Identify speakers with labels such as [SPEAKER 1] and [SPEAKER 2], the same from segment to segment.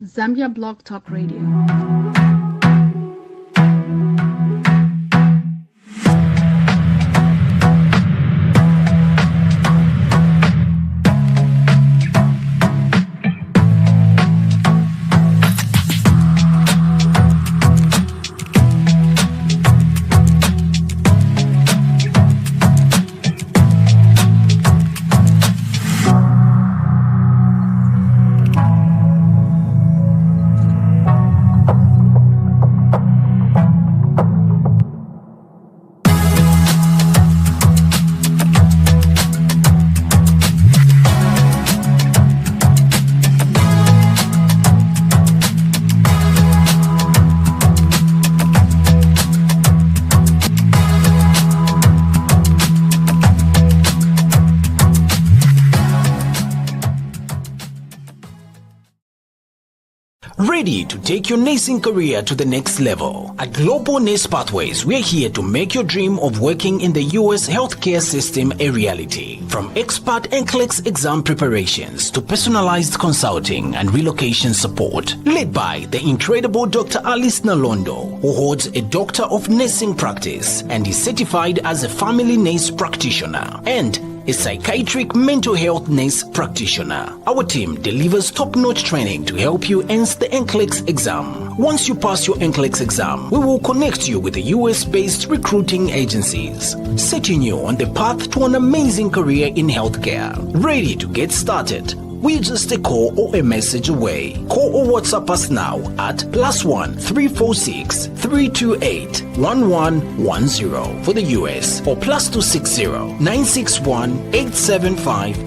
[SPEAKER 1] Zambia Blog Talk Radio.
[SPEAKER 2] Ready to take your nursing career to the next level? At Global Nurse Pathways, we're here to make your dream of working in the U.S. healthcare system a reality. From expert NCLEX exam preparations to personalized consulting and relocation support, led by the incredible Dr. Alice Nalondo, who holds a Doctor of Nursing Practice and is certified as a family nurse practitioner and a psychiatric mental health nurse practitioner. Our team delivers top-notch training to help you answer the NCLEX exam. Once you pass your NCLEX exam, we will connect you with the US-based recruiting agencies, setting you on the path to an amazing career in healthcare. Ready to get started? We're just a call or a message away. Call or WhatsApp us now at +1 346 328 1110 for the US or +260 961 875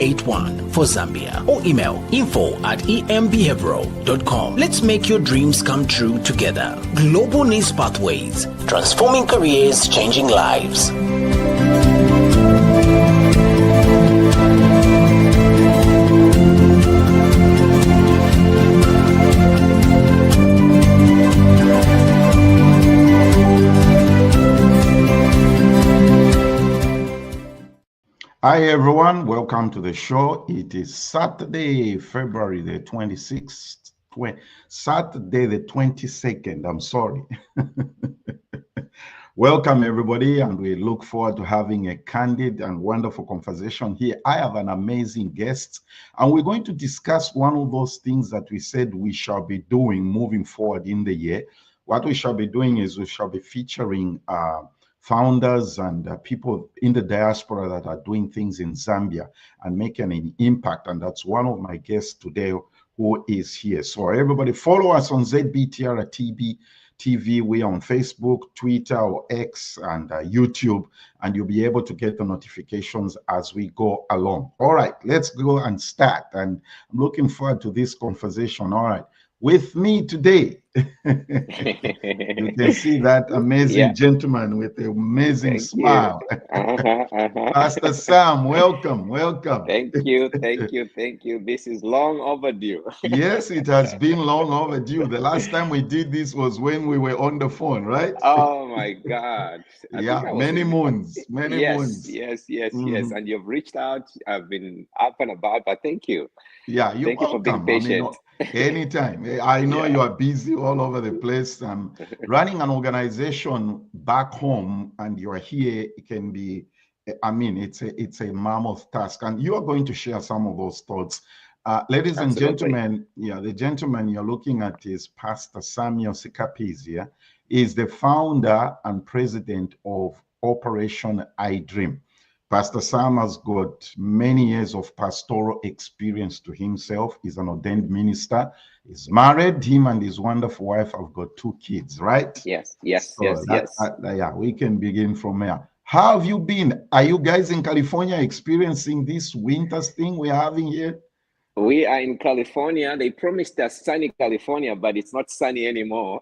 [SPEAKER 2] 081 for Zambia, or email info@embehavioral.com. Let's make your dreams come true together. Global Nurse Pathways, transforming careers, changing lives.
[SPEAKER 3] Hi everyone, welcome to the show. It is Saturday, February the 26th, Saturday the 22nd, I'm sorry. Welcome everybody, and we look forward to having a candid and wonderful conversation here. I have an amazing guest, and we're going to discuss one of those things that we said we shall be doing moving forward in the year. What we shall be doing is we shall be featuring founders and people in the diaspora that are doing things in Zambia and making an impact. And that's one of my guests today who is here. So everybody follow us on ZBTR TV. We are on Facebook, Twitter, or X, and YouTube, and you'll be able to get the notifications as we go along. All right, let's go and start. And I'm looking forward to this conversation. All right. With me today, you can see that amazing gentleman with the amazing smile. Pastor Sam, welcome.
[SPEAKER 4] Thank you. This is long overdue.
[SPEAKER 3] Yes, it has been long overdue. The last time we did this was when we were on the phone, right?
[SPEAKER 4] Oh my God.
[SPEAKER 3] Many moons.
[SPEAKER 4] Yes. And you've reached out. I've been up and about, but thank you.
[SPEAKER 3] Yeah, you're welcome.
[SPEAKER 4] You for being patient.
[SPEAKER 3] Anytime. I know you are busy all over the place. Running an organization back home and you're here, it can be, it's a mammoth task. And you are going to share some of those thoughts. Ladies and gentlemen, the gentleman you're looking at is Pastor Samuel Sikapizye. Is the founder and president of Operation iDREAM. Pastor Sam has got many years of pastoral experience to himself. He's an ordained minister. He's married. Him and his wonderful wife have got 2 kids, right?
[SPEAKER 4] Yes.
[SPEAKER 3] We can begin from there. How have you been? Are you guys in California experiencing this winter's thing we're having here?
[SPEAKER 4] We are in California. They promised us sunny California, but it's not sunny anymore.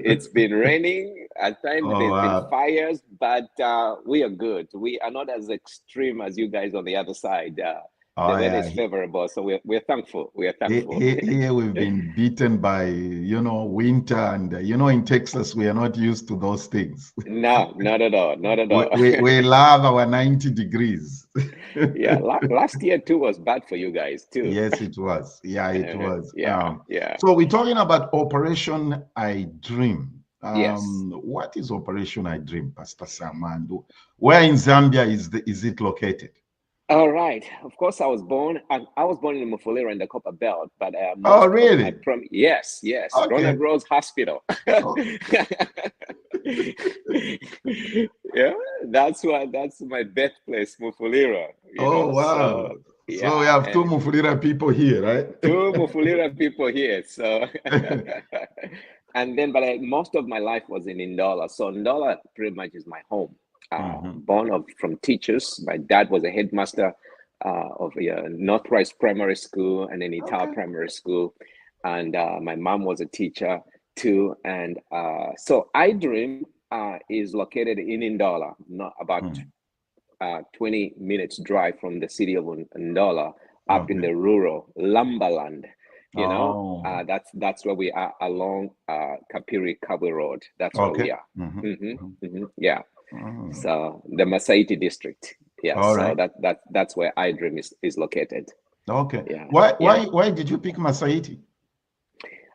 [SPEAKER 4] It's been raining. At times there's been fires, but we are good. We are not as extreme as you guys on the other side.
[SPEAKER 3] Oh,
[SPEAKER 4] weather
[SPEAKER 3] yeah.
[SPEAKER 4] is favorable, so we're thankful. We are thankful.
[SPEAKER 3] Here we've been beaten by, winter, and in Texas we are not used to those things.
[SPEAKER 4] No, not at all, not at all.
[SPEAKER 3] We love our 90 degrees.
[SPEAKER 4] Yeah, last year too was bad for you guys too.
[SPEAKER 3] Yes, it was. Yeah, it was.
[SPEAKER 4] Yeah, yeah.
[SPEAKER 3] So we're talking about Operation iDREAM.
[SPEAKER 4] Yes.
[SPEAKER 3] What is Operation iDREAM, Pastor Samando? Where in Zambia is it located?
[SPEAKER 4] All right. Of course, I was born in Mufulira in the Copper Belt, but
[SPEAKER 3] Oh, really?
[SPEAKER 4] yes,
[SPEAKER 3] Okay.
[SPEAKER 4] Ronald Rose Hospital.
[SPEAKER 3] Oh.
[SPEAKER 4] Yeah, that's my birthplace, Mufulira.
[SPEAKER 3] Oh, wow. So we have two Mufulira people here, right?
[SPEAKER 4] Two Mufulira people here. So, and then, but most of my life was in Ndola. So Ndola pretty much is my home. Born from teachers. My dad was a headmaster of Northrise Primary School and then Italy Primary School, and my mom was a teacher too. And so iDREAM is located in Ndola, not about 20 minutes drive from the city of Ndola, up in the rural Lumberland. That's where we are, along Kapiri Kabwe Road. That's where we are. Yeah. So the Masaiti district. Yeah.
[SPEAKER 3] All
[SPEAKER 4] so
[SPEAKER 3] right.
[SPEAKER 4] that's where iDREAM is located.
[SPEAKER 3] Okay.
[SPEAKER 4] Yeah.
[SPEAKER 3] Why did you pick Masaiti?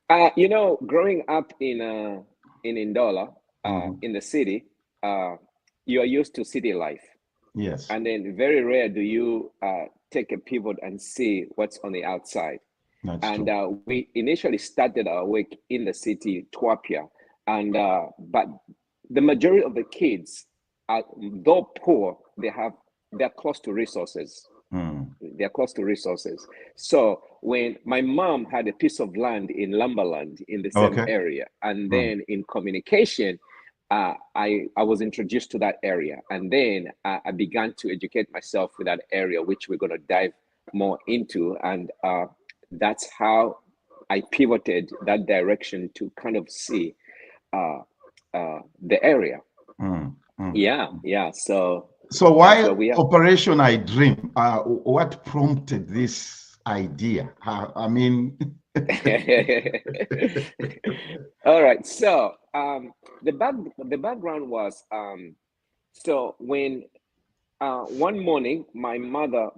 [SPEAKER 4] Growing up in Ndola, in the city, you are used to city life.
[SPEAKER 3] Yes.
[SPEAKER 4] And then very rare do you take a pivot and see what's on the outside. And we initially started our work in the city, Twapia, and but the majority of the kids, though poor, they're close to resources. They're close to resources. So when my mom had a piece of land in Lumberland in the same area, and then in communication, I was introduced to that area, and then I began to educate myself with that area, which we're going to dive more into, and that's how I pivoted that direction to kind of see the area. Yeah. So
[SPEAKER 3] why Operation iDREAM? What prompted this idea? I mean,
[SPEAKER 4] all right. So the background was so when one morning my mother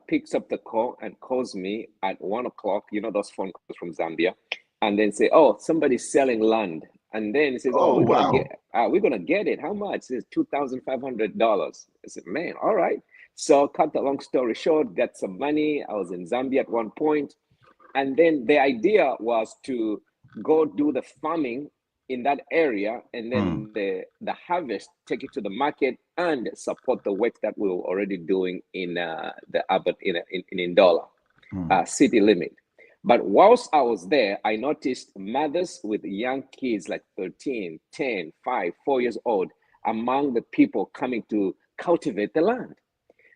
[SPEAKER 4] picks up the call and calls me at 1 o'clock. Those phone calls from Zambia, and then say, "Oh, somebody's selling land." And then it says, we're gonna get it. How much? It says $2,500. I said, man, all right. So cut the long story short, got some money. I was in Zambia at one point. And then the idea was to go do the farming in that area, and then the harvest, take it to the market and support the work that we were already doing in the urban, in Ndola, city limit. But whilst I was there, I noticed mothers with young kids like 13, 10, 5, 4 years old among the people coming to cultivate the land.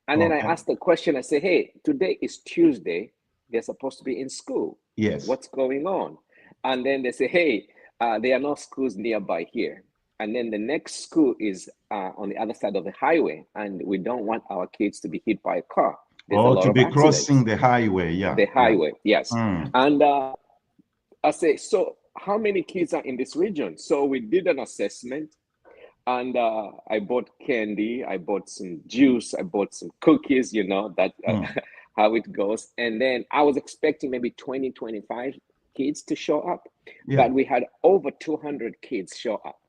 [SPEAKER 4] And then I asked the question, I say, hey, today is Tuesday. They're supposed to be in school.
[SPEAKER 3] Yes.
[SPEAKER 4] What's going on? And then they say, hey, there are no schools nearby here. And then the next school is on the other side of the highway. And we don't want our kids to be hit by a car.
[SPEAKER 3] To be crossing the highway,
[SPEAKER 4] The highway, yes. And I say, so how many kids are in this region? So we did an assessment, and I bought candy, I bought some juice, I bought some cookies, that how it goes. And then I was expecting maybe 20, 25 kids to show up, but we had over 200 kids show up.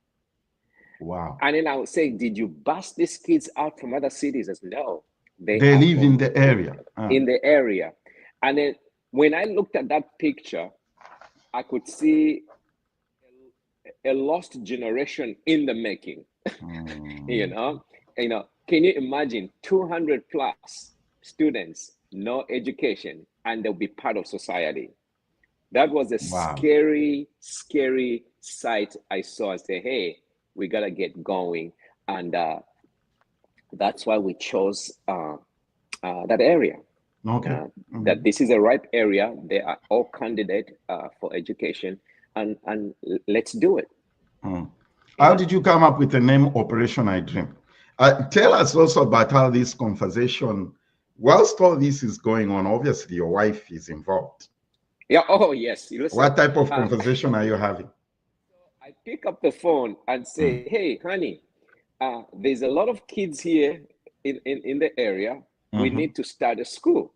[SPEAKER 3] Wow.
[SPEAKER 4] And then I would say, did you bust these kids out from other cities? I said, no.
[SPEAKER 3] They live in the area.
[SPEAKER 4] In the area. And then when I looked at that picture, I could see a lost generation in the making. Can you imagine 200 plus students, no education, and they'll be part of society? That was a scary, scary sight I saw. I said, hey, we got to get going. And that's why we chose that area. That this is a ripe area. They are all candidates for education, and let's do it.
[SPEAKER 3] How did you come up with the name Operation iDREAM? Tell us also about how this conversation whilst all this is going on, obviously your wife is involved.
[SPEAKER 4] Yeah. Oh, yes. Listen,
[SPEAKER 3] What type of conversation are you having?
[SPEAKER 4] I pick up the phone and say, hey, honey, there's a lot of kids here in the area. We need to start a school.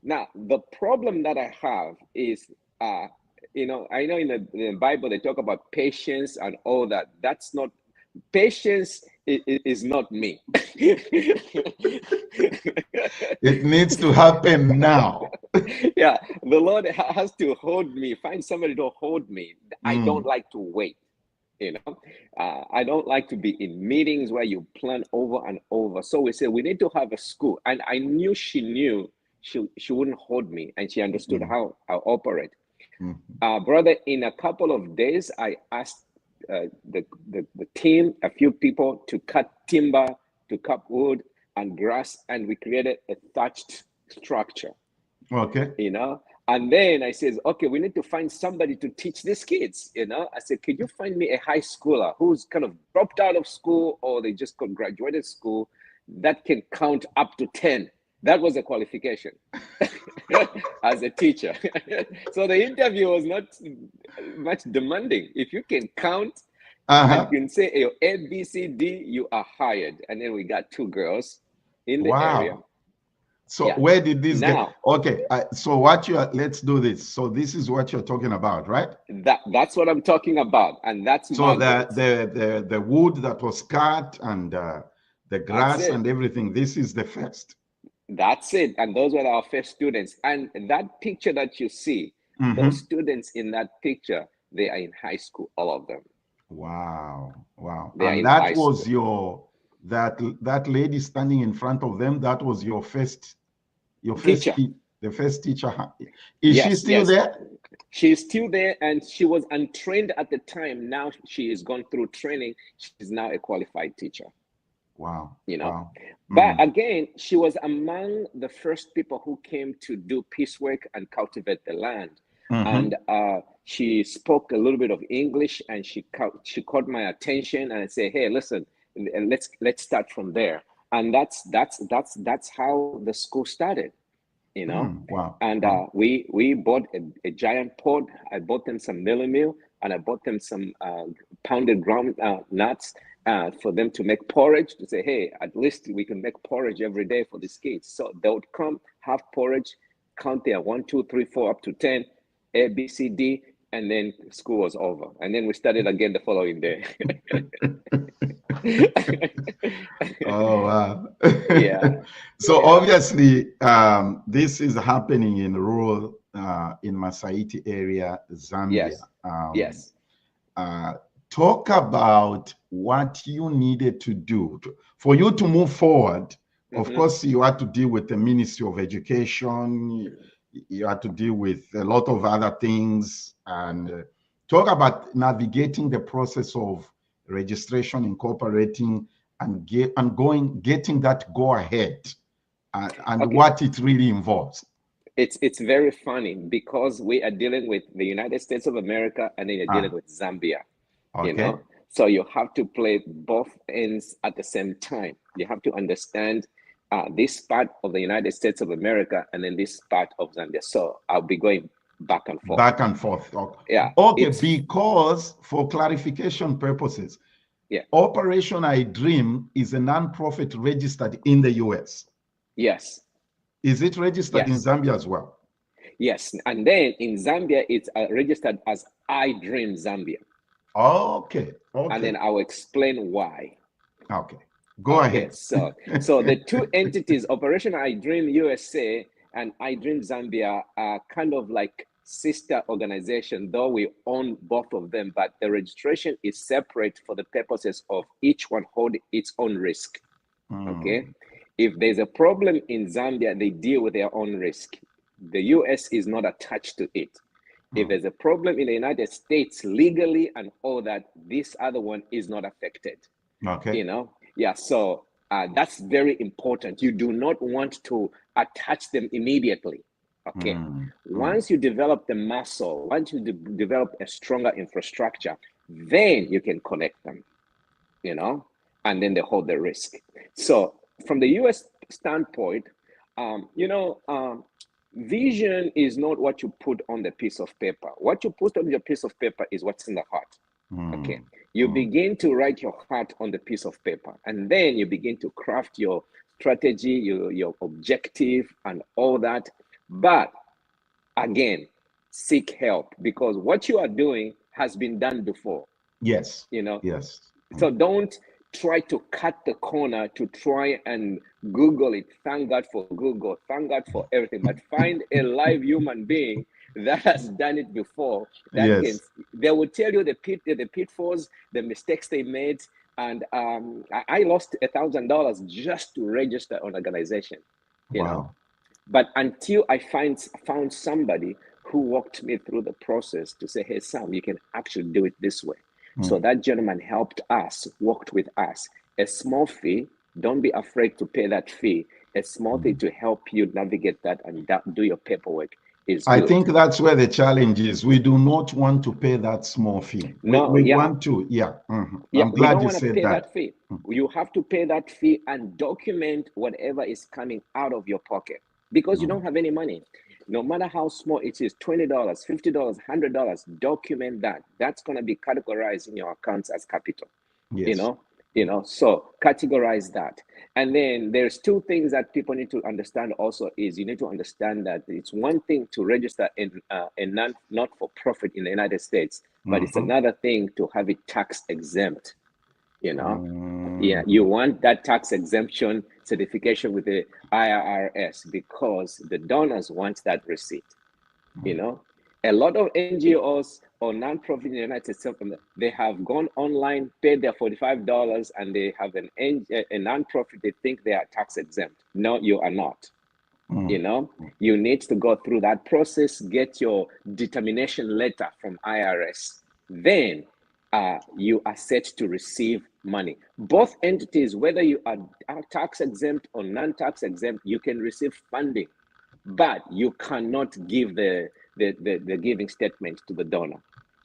[SPEAKER 4] Now, the problem that I have is, you know, I know in the Bible they talk about patience and all that. That's not, patience is not me.
[SPEAKER 3] It needs to happen now.
[SPEAKER 4] Yeah, the Lord has to hold me, find somebody to hold me. I don't like to wait. You know, I don't like to be in meetings where you plan over and over. So we said we need to have a school, and I knew she wouldn't hold me, and she understood how I operate. Brother, in a couple of days, I asked the team, a few people, to cut timber, to cut wood and grass, and we created a thatched structure.
[SPEAKER 3] Okay.
[SPEAKER 4] You know, and then I says, okay, we need to find somebody to teach these kids. You know, I said, could you find me a high schooler who's kind of dropped out of school or they just graduated school that can count up to 10? That was a qualification as a teacher. So the interview was not much demanding. If you can count and can say your A, B, C, D, you are hired. And then we got 2 girls in the area.
[SPEAKER 3] So where did this get? Okay, so what you are, let's do this. So this is what you're talking about, right?
[SPEAKER 4] That's what I'm talking about, and that's
[SPEAKER 3] so the wood that was cut and the grass and everything. This is the first.
[SPEAKER 4] That's it, and those were our first students. And that picture that you see, those students in that picture, they are in high school, all of them.
[SPEAKER 3] Wow, wow!
[SPEAKER 4] And
[SPEAKER 3] that was your that lady standing in front of them. That was your first
[SPEAKER 4] teacher.
[SPEAKER 3] The first teacher. Is she still there?
[SPEAKER 4] She's still there, and she was untrained at the time. Now she has gone through training. She's now a qualified teacher.
[SPEAKER 3] Wow.
[SPEAKER 4] You know,
[SPEAKER 3] wow.
[SPEAKER 4] But again, she was among the first people who came to do piecework and cultivate the land. And she spoke a little bit of English, and she caught my attention, and I said, "Hey, listen, let's start from there." And that's how the school started. You know,
[SPEAKER 3] wow.
[SPEAKER 4] And we bought a giant pot. I bought them some milling meal, and I bought them some pounded ground nuts for them to make porridge. To say, hey, at least we can make porridge every day for these kids. So they would come, have porridge, count their 1, 2, 3, 4 up to 10, A, B, C, D, and then school was over. And then we started again the following day.
[SPEAKER 3] Oh wow.
[SPEAKER 4] Yeah.
[SPEAKER 3] So obviously this is happening in rural in Masaiti area, Zambia.
[SPEAKER 4] Yes.
[SPEAKER 3] Talk about what you needed to do for you to move forward. Of course, you had to deal with the Ministry of Education. You had to deal with a lot of other things, and talk about navigating the process of registration, incorporating, and getting that go ahead, and what it really involves.
[SPEAKER 4] It's very funny because we are dealing with the United States of America, and then you're dealing with Zambia.
[SPEAKER 3] Okay.
[SPEAKER 4] You know, so you have to play both ends at the same time. You have to understand this part of the United States of America, and then this part of Zambia. So I'll be going back and forth.
[SPEAKER 3] Back and forth. Okay.
[SPEAKER 4] Yeah.
[SPEAKER 3] Okay. Because for clarification purposes, Operation iDREAM is a nonprofit registered in the US.
[SPEAKER 4] Yes.
[SPEAKER 3] Is it registered in Zambia as well?
[SPEAKER 4] Yes. And then in Zambia, it's registered as iDREAM Zambia.
[SPEAKER 3] Okay.
[SPEAKER 4] And then I'll explain why.
[SPEAKER 3] Okay. Go ahead.
[SPEAKER 4] So the 2 entities, Operation iDREAM USA and iDREAM Zambia, are kind of like sister organization, though we own both of them, but the registration is separate for the purposes of each one holding its own risk. Okay. If there's a problem in Zambia, they deal with their own risk. The US is not attached to it. If there's a problem in the United States legally and all that, this other one is not affected.
[SPEAKER 3] Okay.
[SPEAKER 4] You know, so that's very important. You do not want to attach them immediately. Okay. Once you develop the muscle, once you develop a stronger infrastructure, then you can connect them, you know, and then they hold the risk. So from the US standpoint, Vision is not what you put on the piece of paper. What you put on your piece of paper is what's in the heart. Okay. You begin to write your heart on the piece of paper, and then you begin to craft your strategy, your objective, and all that. But again, seek help, because what you are doing has been done before.
[SPEAKER 3] Yes.
[SPEAKER 4] Yes. So don't try to cut the corner to try and Google it. Thank God for Google. Thank God for everything. But find a live human being that has done it before. They will tell you the pitfalls, the mistakes they made. And I lost $1,000 just to register an organization. You know. But until I found somebody who walked me through the process to say, hey, Sam, you can actually do it this way. So that gentleman helped us, worked with us. A small fee, don't be afraid to pay that fee. A small fee to help you navigate that and do your paperwork is good.
[SPEAKER 3] I think that's where the challenge is. We do not want to pay that small fee. We want to, I'm glad you said that.
[SPEAKER 4] Fee. You have to pay that fee and document whatever is coming out of your pocket, because you don't have any money. No matter how small it is, $20, $50, $100, document that. That's going to be categorized in your accounts as capital.
[SPEAKER 3] Yes.
[SPEAKER 4] So categorize that. And then there's two things that people need to understand also is you need to understand that it's one thing to register in a not-for-profit in the United States, but it's another thing to have it tax exempt. You want that tax exemption certification with the IRS because the donors want that receipt. A lot of NGOs or nonprofit in the United States, they have gone online, paid their $45, and they have a nonprofit. They think they are tax exempt. No, you are not. You need to go through that process, get your determination letter from IRS. Then you are set to receive money. Both entities, whether you are tax exempt or non-tax exempt, you can receive funding, but you cannot give the giving statement to the donor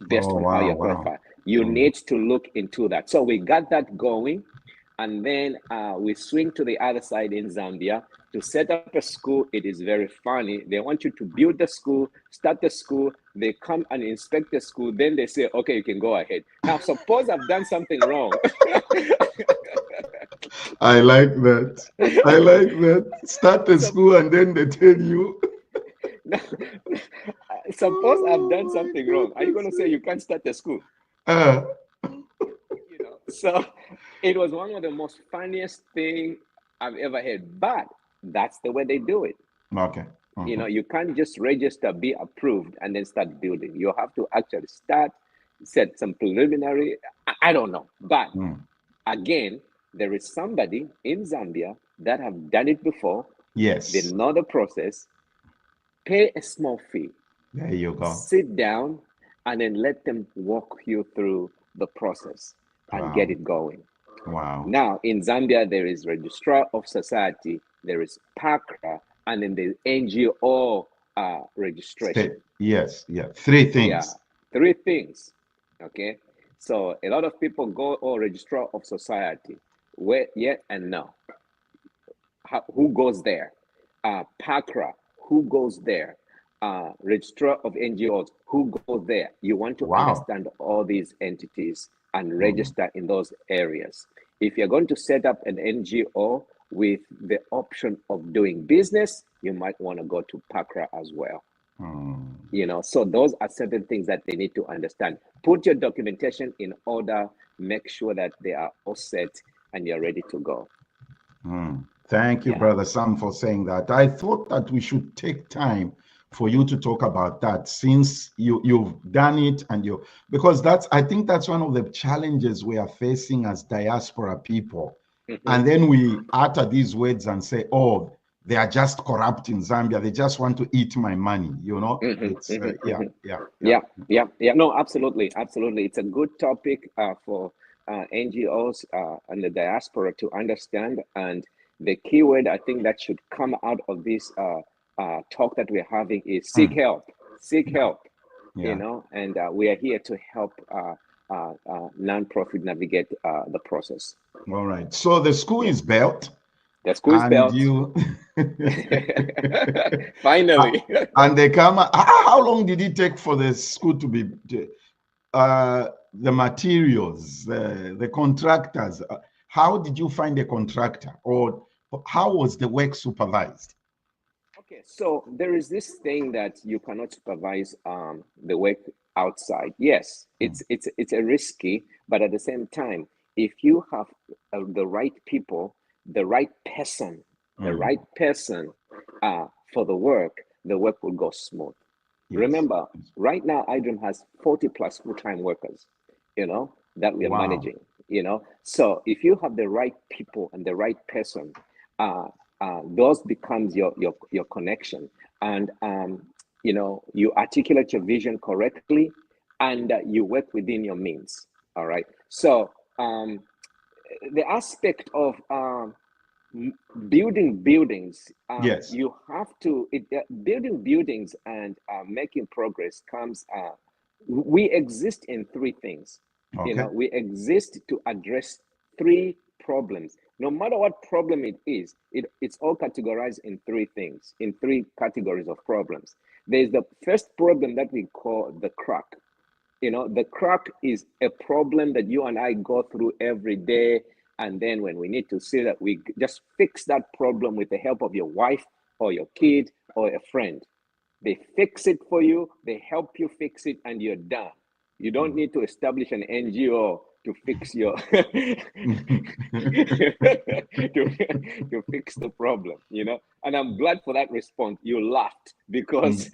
[SPEAKER 4] based on how you're qualified. You need to look into that. So we got that going, and then we swing to the other side in Zambia to set up a school. It is very funny. They want you to build the school, start the school. They come and inspect the school. Then they say, okay, you can go ahead. Now, suppose I've done something wrong.
[SPEAKER 3] I like that. Start the school and then they tell you.
[SPEAKER 4] Suppose I've done something wrong. Are you going to say you can't start the school? So it was one of the most funniest thing I've ever heard, but that's the way they do it.
[SPEAKER 3] Okay.
[SPEAKER 4] You can't just register, be approved, and then start building. You have to actually start, set some preliminary, I don't know. But again, there is somebody in Zambia that have done it before.
[SPEAKER 3] Yes.
[SPEAKER 4] They know the process. Pay a small fee.
[SPEAKER 3] There you go.
[SPEAKER 4] Sit down and then let them walk you through the process and get it going.
[SPEAKER 3] Wow.
[SPEAKER 4] Now, in Zambia, there is Registrar of Society, there is PACRA, and then the NGO registration.
[SPEAKER 3] Yes. Three things.
[SPEAKER 4] Yeah, 3 things. Okay. So a lot of people go, Registrar of Society. Where? Yeah and no. Who goes there? PACRA. Who goes there? Registrar of NGOs. Who goes there? You want to understand all these entities and register in those areas. If you're going to set up an NGO with the option of doing business, you might want to go to PACRA as well. So those are certain things that they need to understand. Put your documentation in order, make sure that they are all set and you're ready to go.
[SPEAKER 3] Thank you, Brother Sam, for saying that. I thought that we should take time for you to talk about that, since you've done it, and because I think that's one of the challenges we are facing as diaspora people. And then we utter these words and say, oh, they are just corrupt in Zambia. They just want to eat my money, It's,
[SPEAKER 4] No, absolutely. It's a good topic for NGOs and the diaspora to understand. And the key word I think that should come out of this talk that we're having is seek help. And we are here to help nonprofit navigate the process.
[SPEAKER 3] All right. So the school is built.
[SPEAKER 4] The school is
[SPEAKER 3] and
[SPEAKER 4] built.
[SPEAKER 3] you
[SPEAKER 4] Finally.
[SPEAKER 3] and they come. How long did it take for the school to be the materials, the contractors? How did you find a contractor, or how was the work supervised?
[SPEAKER 4] Okay, so there is this thing that you cannot supervise the work outside. Yes, it's a risky, but at the same time, if you have the right people, the right person, the right person for the work will go smooth.
[SPEAKER 3] Yes.
[SPEAKER 4] Remember, right now, iDREAM has 40 plus full-time workers, that we are managing, So if you have the right people and the right person, those becomes your connection. And, you articulate your vision correctly and you work within your means. All right. So the aspect of building buildings,
[SPEAKER 3] Yes.
[SPEAKER 4] you have to building buildings and making progress comes. We exist in three things.
[SPEAKER 3] Okay.
[SPEAKER 4] We exist to address three problems. No matter what problem it is, it's all categorized in three things, in three categories of problems. There's the first problem that we call the crack. The crack is a problem that you and I go through every day. And then when we need to see that, we just fix that problem with the help of your wife or your kid or a friend. They fix it for you, they help you fix it, and you're done. You don't need to establish an NGO to fix your to fix the problem, And I'm glad for that response. You laughed because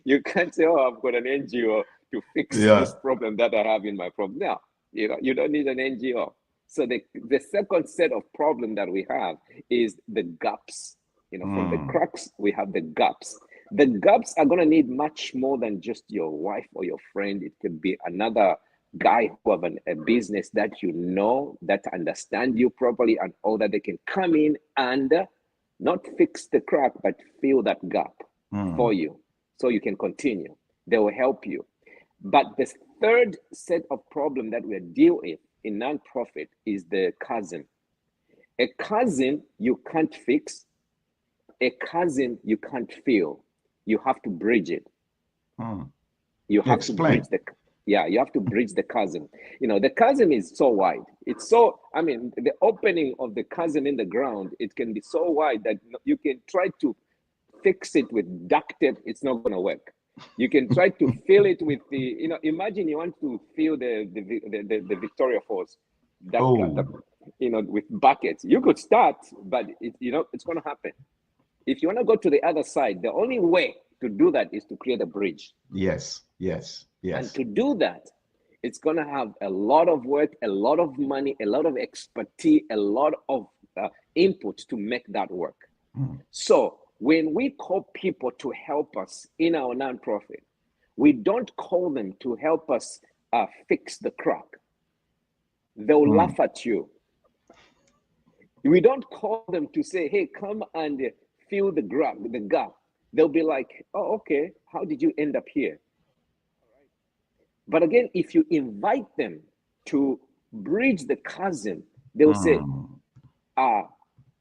[SPEAKER 4] you can't say, "Oh, I've got an NGO to fix this problem that I have in my problem." No, you don't need an NGO. So the second set of problem that we have is the gaps. From the cracks, we have the gaps. The gaps are going to need much more than just your wife or your friend. It could be another guy who have a business that that understand you properly, and all that they can come in and not fix the crack, but fill that gap for you so you can continue. They will help you. But the third set of problem that we're dealing with in nonprofit is the cousin. A cousin you can't fix. A cousin you can't feel. You have to bridge it. You have to bridge you have to bridge the chasm. The chasm is so wide. It's so, the opening of the chasm in the ground, it can be so wide that you can try to fix it with duct tape. It's not going to work. You can try to fill it with imagine you want to fill the Victoria Falls, with buckets. You could start, but it's going to happen. If you want to go to the other side, the only way to do that is to create a bridge.
[SPEAKER 3] Yes.
[SPEAKER 4] And to do that, it's going to have a lot of work, a lot of money, a lot of expertise, a lot of input to make that work. So when we call people to help us in our nonprofit, we don't call them to help us fix the crack. They'll laugh at you. We don't call them to say, "Hey, come and fill the gap." They'll be like, "Oh, okay. How did you end up here?" But again, if you invite them to bridge the chasm, they'll say,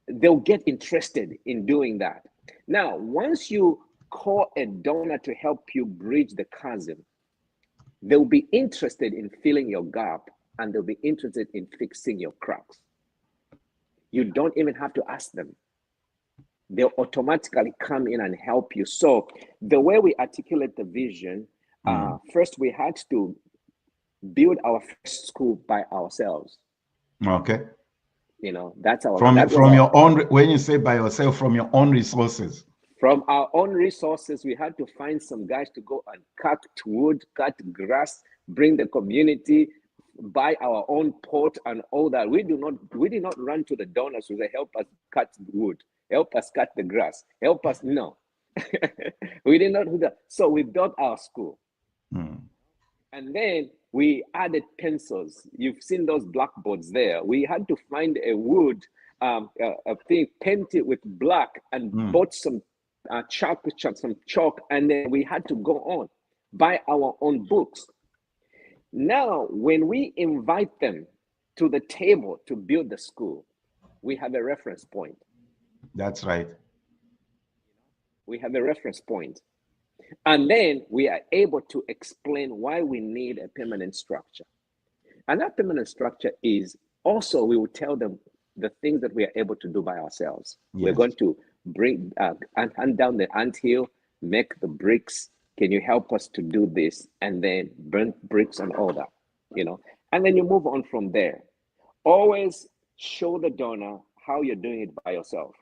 [SPEAKER 4] they'll get interested in doing that. Now, once you call a donor to help you bridge the chasm, they'll be interested in filling your gap, and they'll be interested in fixing your cracks. You don't even have to ask them. They'll automatically come in and help you. So the way we articulate the vision, first we had to build our first school by ourselves.
[SPEAKER 3] Okay.
[SPEAKER 4] That's our
[SPEAKER 3] from your own. When you say by yourself, from your own resources.
[SPEAKER 4] From our own resources, we had to find some guys to go and cut wood, cut grass, bring the community, buy our own pot and all that. We did not run to the donors who say, "Help us cut wood, help us cut the grass, help us." No. We did not do that. So we built our school. And then we added pencils. You've seen those blackboards there. We had to find a wood, a thing, paint it with black, and bought some some chalk, and then we had to go on, buy our own books. Now, when we invite them to the table to build the school, we have a reference point.
[SPEAKER 3] That's right.
[SPEAKER 4] We have a reference point. And then we are able to explain why we need a permanent structure. And that permanent structure is also, we will tell them the things that we are able to do by ourselves.
[SPEAKER 3] Yes.
[SPEAKER 4] We're going to bring and hand down the anthill, make the bricks. Can you help us to do this? And then burn bricks and all that, and then you move on from there. Always show the donor how you're doing it by yourself.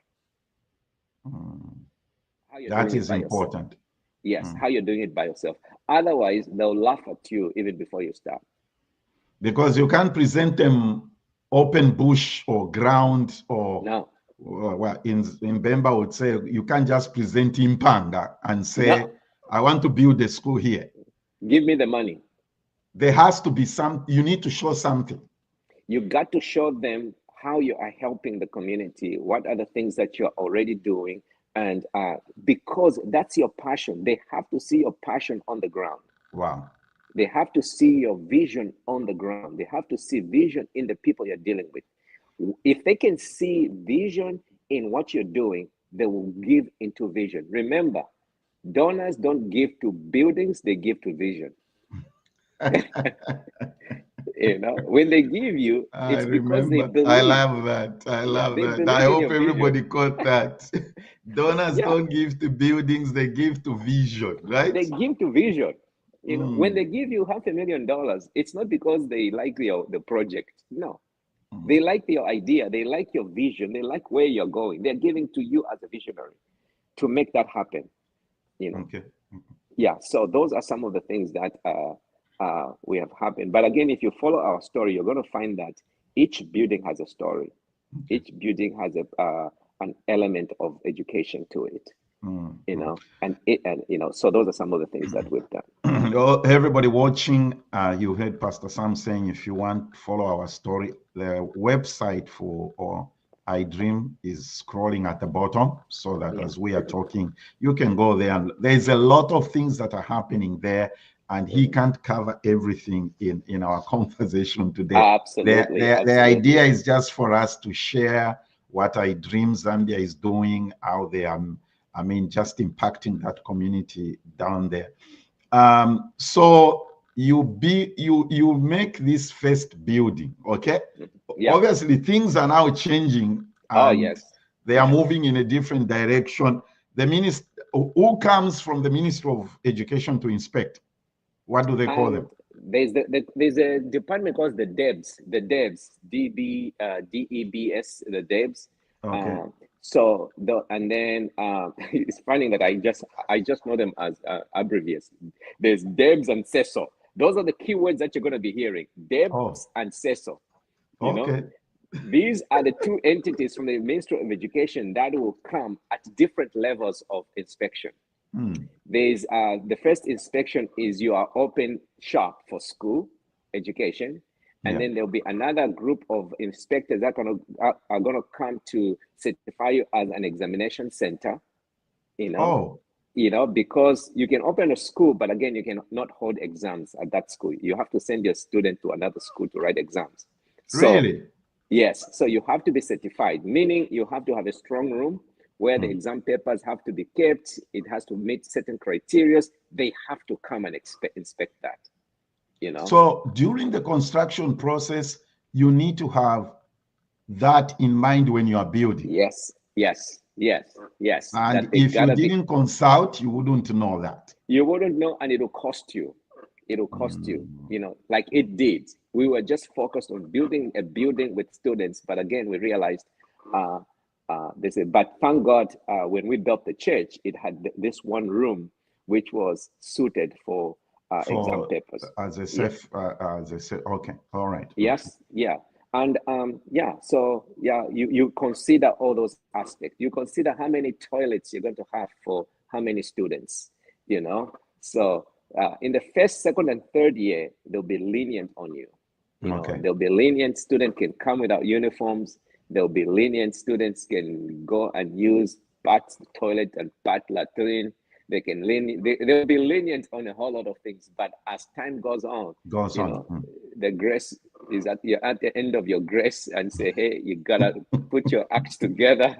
[SPEAKER 3] That is important.
[SPEAKER 4] Yes, how you're doing it by yourself. Otherwise, they'll laugh at you even before you start.
[SPEAKER 3] Because you can't present them open bush or ground or
[SPEAKER 4] no.
[SPEAKER 3] Well, in Bemba would say you can't just present Impanga and say, no. I want to build a school here.
[SPEAKER 4] Give me the money.
[SPEAKER 3] There has to be you need to show something.
[SPEAKER 4] You got to show them how you are helping the community. What are the things that you're already doing? And because that's your passion, they have to see your passion on the ground.
[SPEAKER 3] Wow.
[SPEAKER 4] They have to see your vision on the ground. They have to see vision in the people you're dealing with. If they can see vision in what you're doing, they will give into vision. Remember, donors don't give to buildings, they give to vision. When they give you, it's because they believe.
[SPEAKER 3] I love that. I love that. I hope everybody caught that. Donors don't give to buildings, they give to vision, right?
[SPEAKER 4] They give to vision. When they give you $500,000, it's not because they like the project. No. They like your idea, they like your vision, they like where you're going. They're giving to you as a visionary to make that happen.
[SPEAKER 3] Okay.
[SPEAKER 4] Yeah, so those are some of the things that we have happened. But again, if you follow our story, you're going to find that each building has a story. Okay. Each building has an element of education to it. So those are some of the things that we've done.
[SPEAKER 3] Everybody watching, you heard Pastor Sam saying, if you want to follow our story, the website for iDREAM is scrolling at the bottom, so that as we are talking, you can go there. And there's a lot of things that are happening there, and he can't cover everything in our conversation today.
[SPEAKER 4] Absolutely.
[SPEAKER 3] The idea is just for us to share what iDREAM Zambia is doing, how they are, just impacting that community down there. So you make this first building, okay? Yeah. Obviously, things are now changing.
[SPEAKER 4] Yes.
[SPEAKER 3] They are moving in a different direction. The minister, who comes from the Ministry of Education to inspect? What do they call them?
[SPEAKER 4] There's a department called the DEBS, DEBS, the DEBS.
[SPEAKER 3] Okay.
[SPEAKER 4] It's funny that I just know them as abbreviations. There's DEBS and CESO. Those are the keywords that you're going to be hearing. DEBS and CESO.
[SPEAKER 3] Okay.
[SPEAKER 4] These are the two entities from the Ministry of Education that will come at different levels of inspection. There's the first inspection is your open shop for school education. And then there'll be another group of inspectors that are going to come to certify you as an examination center, because you can open a school, but again, you cannot hold exams at that school. You have to send your student to another school to write exams.
[SPEAKER 3] Really?
[SPEAKER 4] Yes. So you have to be certified, meaning you have to have a strong room where the exam papers have to be kept. It has to meet certain criteria. They have to come and inspect that.
[SPEAKER 3] So during the construction process, you need to have that in mind when you are building.
[SPEAKER 4] Yes.
[SPEAKER 3] And if you didn't consult, you wouldn't know that.
[SPEAKER 4] You wouldn't know, and it'll cost you. It'll cost you, like it did. We were just focused on building a building with students, but again, we realized but thank God, when we built the church, it had this one room which was suited for exam papers.
[SPEAKER 3] As a safe, okay, all right.
[SPEAKER 4] Yes, yeah. And you consider all those aspects. You consider how many toilets you're going to have for how many students, So in the first, second, and third year, they'll be lenient on you. They'll be lenient. Students can come without uniforms. They'll be lenient. Students can go and use bath toilet and bath latrine. They can they'll be lenient on a whole lot of things. But as time goes on, the grace is that you're at the end of your grace and say, hey, you gotta put your acts together.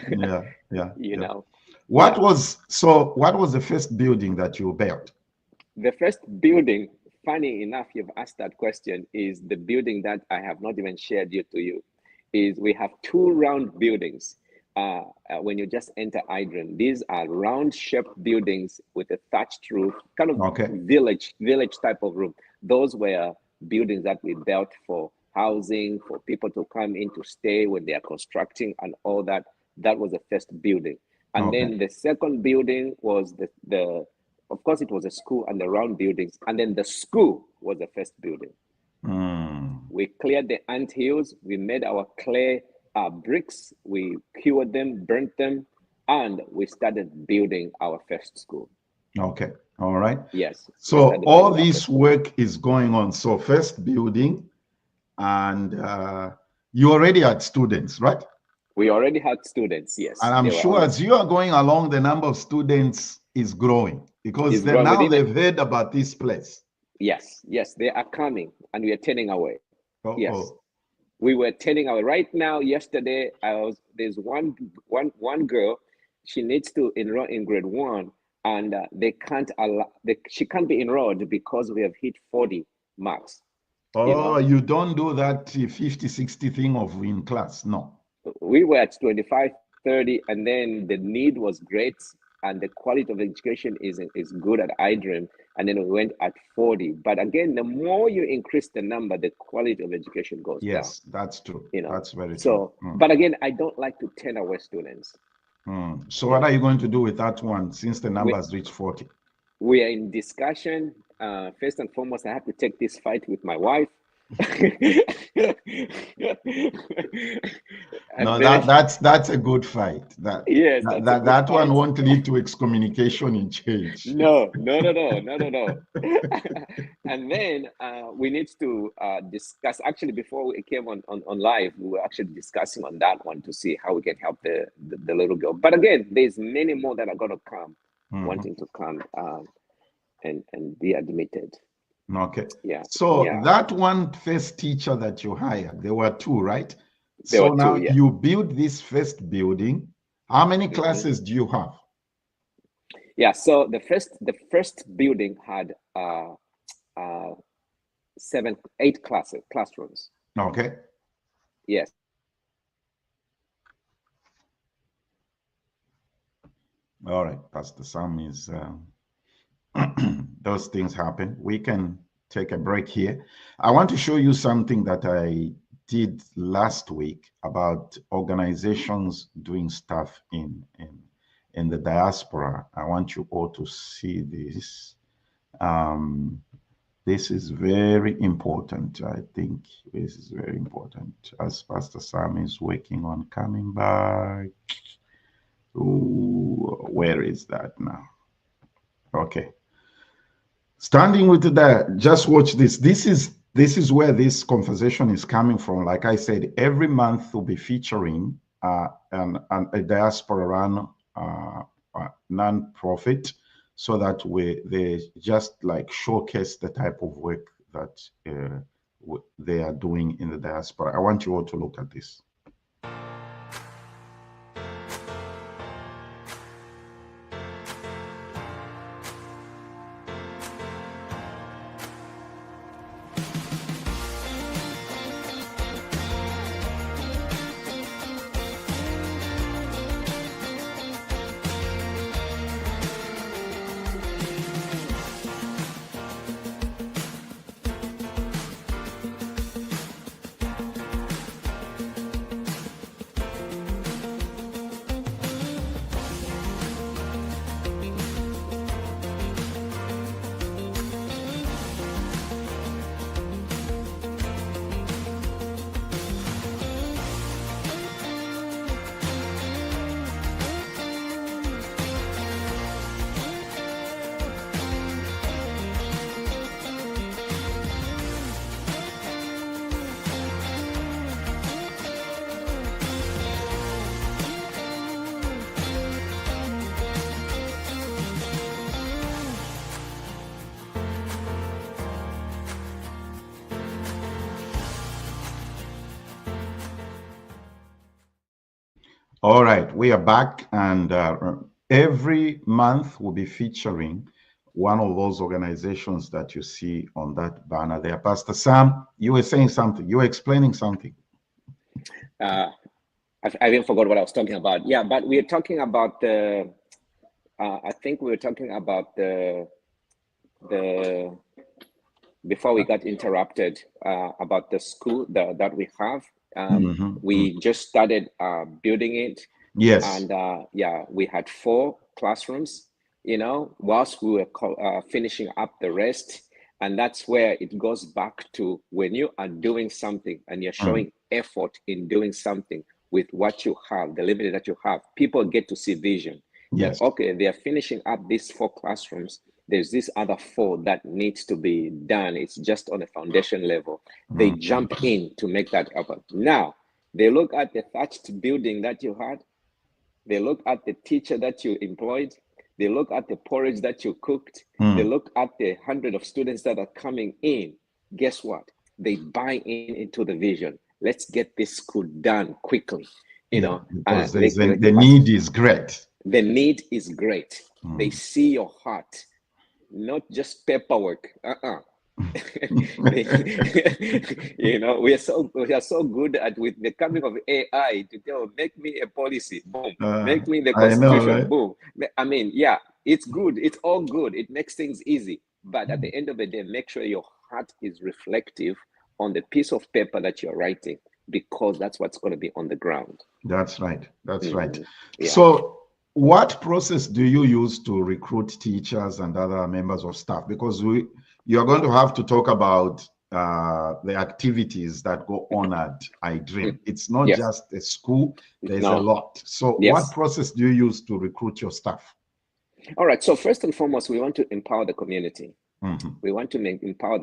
[SPEAKER 3] Yeah, yeah.
[SPEAKER 4] You know.
[SPEAKER 3] What was the first building that you built?
[SPEAKER 4] The first building, funny enough, you've asked that question, is the building that I have not even shared yet to you. Is we have two round buildings. When you just enter iDREAM, these are round shaped buildings with a thatched roof, kind of village type of roof. Those were buildings that we built for housing, for people to come in to stay when they are constructing and all that. That was the first building. And then the second building was of course, it was a school and the round buildings. And then the school was the first building. We cleared the ant hills. We made our clay bricks. We cured them, burnt them, and we started building our first school.
[SPEAKER 3] Okay. All right.
[SPEAKER 4] Yes.
[SPEAKER 3] So all this work is going on. So first building, and you already had students, right?
[SPEAKER 4] We already had students, yes.
[SPEAKER 3] And I'm sure as you are going along, the number of students is growing because now they've heard about this place. Yes,
[SPEAKER 4] they are coming and we are turning away. Yes, we were turning away. Right now, yesterday, there's one girl, she needs to enroll in grade 1 and she can't be enrolled because we have hit 40 marks.
[SPEAKER 3] You don't do that 50, 60 thing of in class, no.
[SPEAKER 4] We were at 25, 30, and then the need was great and the quality of education is good at iDREAM, and then we went at 40. But again, the more you increase the number, the quality of education goes down.
[SPEAKER 3] Yes, that's true. That's very true.
[SPEAKER 4] So, but again, I don't like to turn away students.
[SPEAKER 3] So what are you going to do with that one since the number has reached 40?
[SPEAKER 4] We are in discussion. First and foremost, I have to take this fight with my wife.
[SPEAKER 3] No, that's a good fight. That one won't lead to excommunication in church.
[SPEAKER 4] No. And then we need to discuss. Actually, before we came on live, we were actually discussing on that one to see how we can help the little girl. But again, there's many more that are going to come, wanting to come and be admitted.
[SPEAKER 3] Okay. Yeah. So that one first teacher that you hired, there were two, right? So now you build this first building. How many classes do you have?
[SPEAKER 4] Yeah. So the first building had 8 classrooms.
[SPEAKER 3] Okay.
[SPEAKER 4] Yes.
[SPEAKER 3] All right. Pastor Sam is. Those things happen. We can take a break here. I want to show you something that I did last week about organizations doing stuff in the diaspora. I want you all to see this. This is very important. I think this is very important as Pastor Sam is working on coming back. Ooh, where is that now? Okay. Standing with that, just watch this. This is where this conversation is coming from. Like I said, every month we'll be featuring a diaspora run non-profit, so that they just like showcase the type of work that they are doing in the diaspora. I want you all to look at this. All right, we are back, and every month we'll be featuring one of those organizations that you see on that banner there. Pastor Sam, you were saying something. You were explaining something.
[SPEAKER 4] I even forgot what I was talking about. Yeah, but we're talking about the. I think we were talking about the before we got interrupted about the school that we have. We just started building it.
[SPEAKER 3] Yes.
[SPEAKER 4] And yeah, we had 4 classrooms, whilst we were finishing up the rest. And that's where it goes back to when you are doing something and you're showing effort in doing something with what you have, the limited that you have, people get to see vision.
[SPEAKER 3] Yes.
[SPEAKER 4] That, okay, they're finishing up these 4 classrooms. There's this other 4 that needs to be done. It's just on a foundation level. They jump in to make that happen. Now, they look at the thatched building that you had. They look at the teacher that you employed. They look at the porridge that you cooked. They look at the 100 of students that are coming in. Guess what? They buy into the vision. Let's get this school done quickly.
[SPEAKER 3] Because the need is great.
[SPEAKER 4] The need is great. They see your heart, not just paperwork. We are so good at with the coming of AI to tell, make me a policy, boom, make me the constitution,
[SPEAKER 3] know, right?
[SPEAKER 4] boom. I mean, yeah, it's good. It's all good. It makes things easy. But at the end of the day, make sure your heart is reflective on the piece of paper that you're writing, because that's what's going to be on the ground.
[SPEAKER 3] That's right. That's right.
[SPEAKER 4] Yeah.
[SPEAKER 3] So what process do you use to recruit teachers and other members of staff? Because you're going to have to talk about the activities that go on at iDREAM. It's not just a school, there's a lot. So what process do you use to recruit your staff?
[SPEAKER 4] All right. So first and foremost, we want to empower the community. We want to empower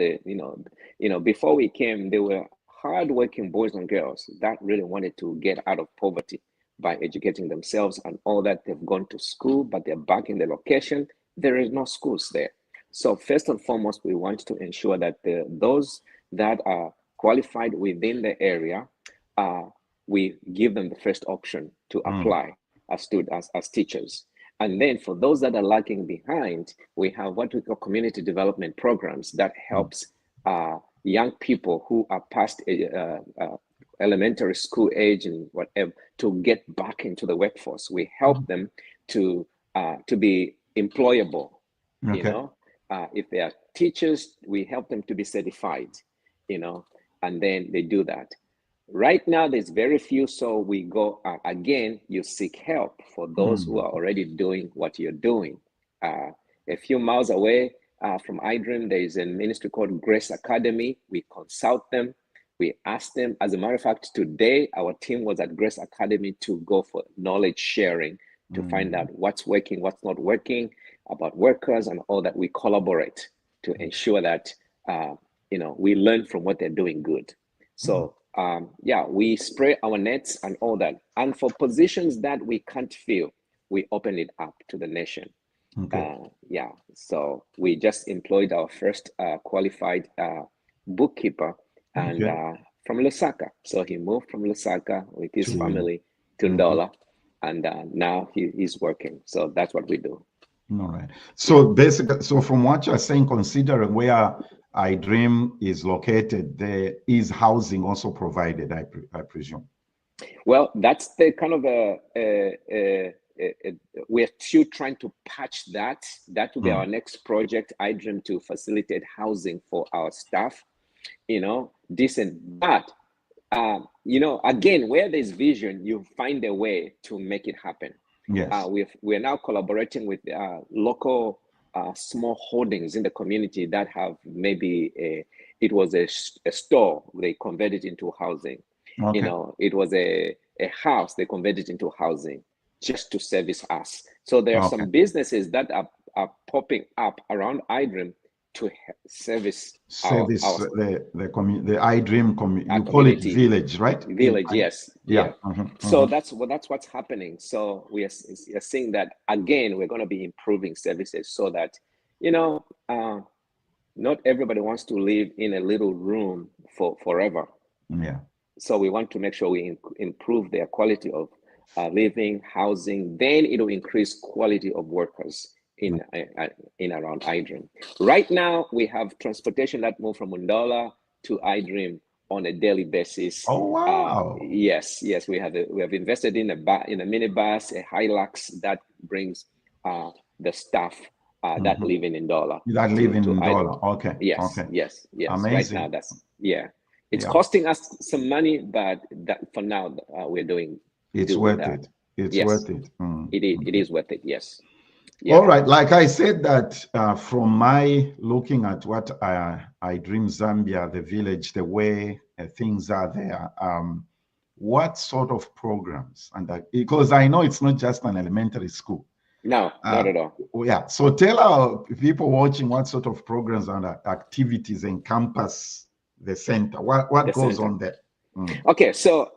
[SPEAKER 4] before we came, there were hardworking boys and girls that really wanted to get out of poverty by educating themselves and all that. They've gone to school, but they're back in the location. There is no schools there. So first and foremost, we want to ensure that those that are qualified within the area, we give them the first option to apply as teachers. And then for those that are lagging behind, we have what we call community development programs that helps young people who are past elementary school age and whatever to get back into the workforce. We help them to be employable. If they are teachers, we help them to be certified. And then they do that. Right now, there's very few, so we go again. You seek help for those who are already doing what you're doing. A few miles away from iDREAM, there is a ministry called Grace Academy. We consult them. We ask them. As a matter of fact, today our team was at Grace Academy to go for knowledge sharing to find out what's working, what's not working, about workers and all that. We collaborate to ensure that we learn from what they're doing good. So we spray our nets and all that. And for positions that we can't fill, we open it up to the nation. So we just employed our first qualified bookkeeper and from Lusaka. So he moved from Lusaka with his family to Ndola, and now he's working. So that's what we do.
[SPEAKER 3] All right. So basically, from what you're saying, considering where iDREAM is located, there is housing also provided, I presume.
[SPEAKER 4] Well, that's the kind of we're still trying to patch that. That will be our next project, iDREAM, to facilitate housing for our staff. Decent, but again, where there's vision, you find a way to make it happen.
[SPEAKER 3] Yes.
[SPEAKER 4] We're now collaborating with local small holdings in the community that have maybe it was a store, they converted into housing. It was a house, they converted into housing just to service us. So there are some businesses that are popping up around iDREAM to service
[SPEAKER 3] the iDREAM community. You call it village, right?
[SPEAKER 4] Village, yes.
[SPEAKER 3] Yeah.
[SPEAKER 4] So that's what's happening. So we are seeing that again. We're going to be improving services so that not everybody wants to live in a little room forever.
[SPEAKER 3] Yeah.
[SPEAKER 4] So we want to make sure we improve their quality of living, housing, then it will increase quality of workers in around iDREAM. Right now, we have transportation that move from Undola to iDREAM on a daily basis.
[SPEAKER 3] Oh wow!
[SPEAKER 4] Yes, we have invested in a minibus, a Hilux that brings the staff that live in Undola.
[SPEAKER 3] That live in Undola. Okay.
[SPEAKER 4] Yes,
[SPEAKER 3] okay.
[SPEAKER 4] yes.
[SPEAKER 3] Amazing.
[SPEAKER 4] Right now, it's costing us some money, but that for now we're doing.
[SPEAKER 3] It's worth it. It's worth it.
[SPEAKER 4] It is worth it. Yes.
[SPEAKER 3] Yeah. All right. Like I said, that from my looking at what iDREAM Zambia, the village, the way things are there, what sort of programs? And because I know it's not just an elementary school.
[SPEAKER 4] No, not at all.
[SPEAKER 3] Yeah. So tell our people watching what sort of programs and activities encompass the center. What goes on there?
[SPEAKER 4] Okay, so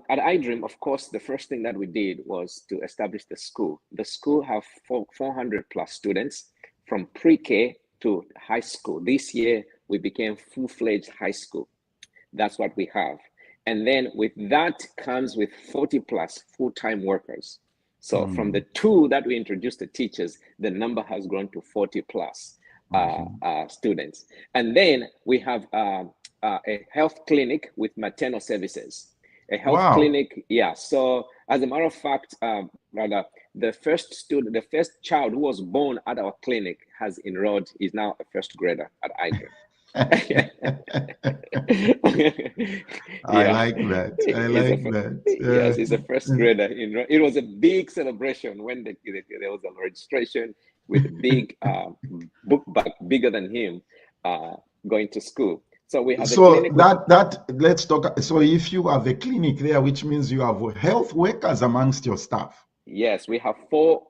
[SPEAKER 4] at iDREAM, of course, the first thing that we did was to establish the school. The school have 400 plus students from pre-K to high school. This year, we became full-fledged high school. That's what we have. And then with that comes with 40 plus full-time workers. So from the 2 that we introduced the teachers, the number has grown to 40 plus students. And then we have a health clinic with maternal services. A health clinic, yeah. So as a matter of fact, the first child who was born at our clinic has enrolled, is now a first grader at iDREAM.
[SPEAKER 3] I like that. I like that.
[SPEAKER 4] Yes, he's a first grader. It was a big celebration when there was a registration with a big book bag bigger than him going to school. So we have
[SPEAKER 3] let's talk. So if you have a clinic there, which means you have health workers amongst your staff.
[SPEAKER 4] Yes, we have 4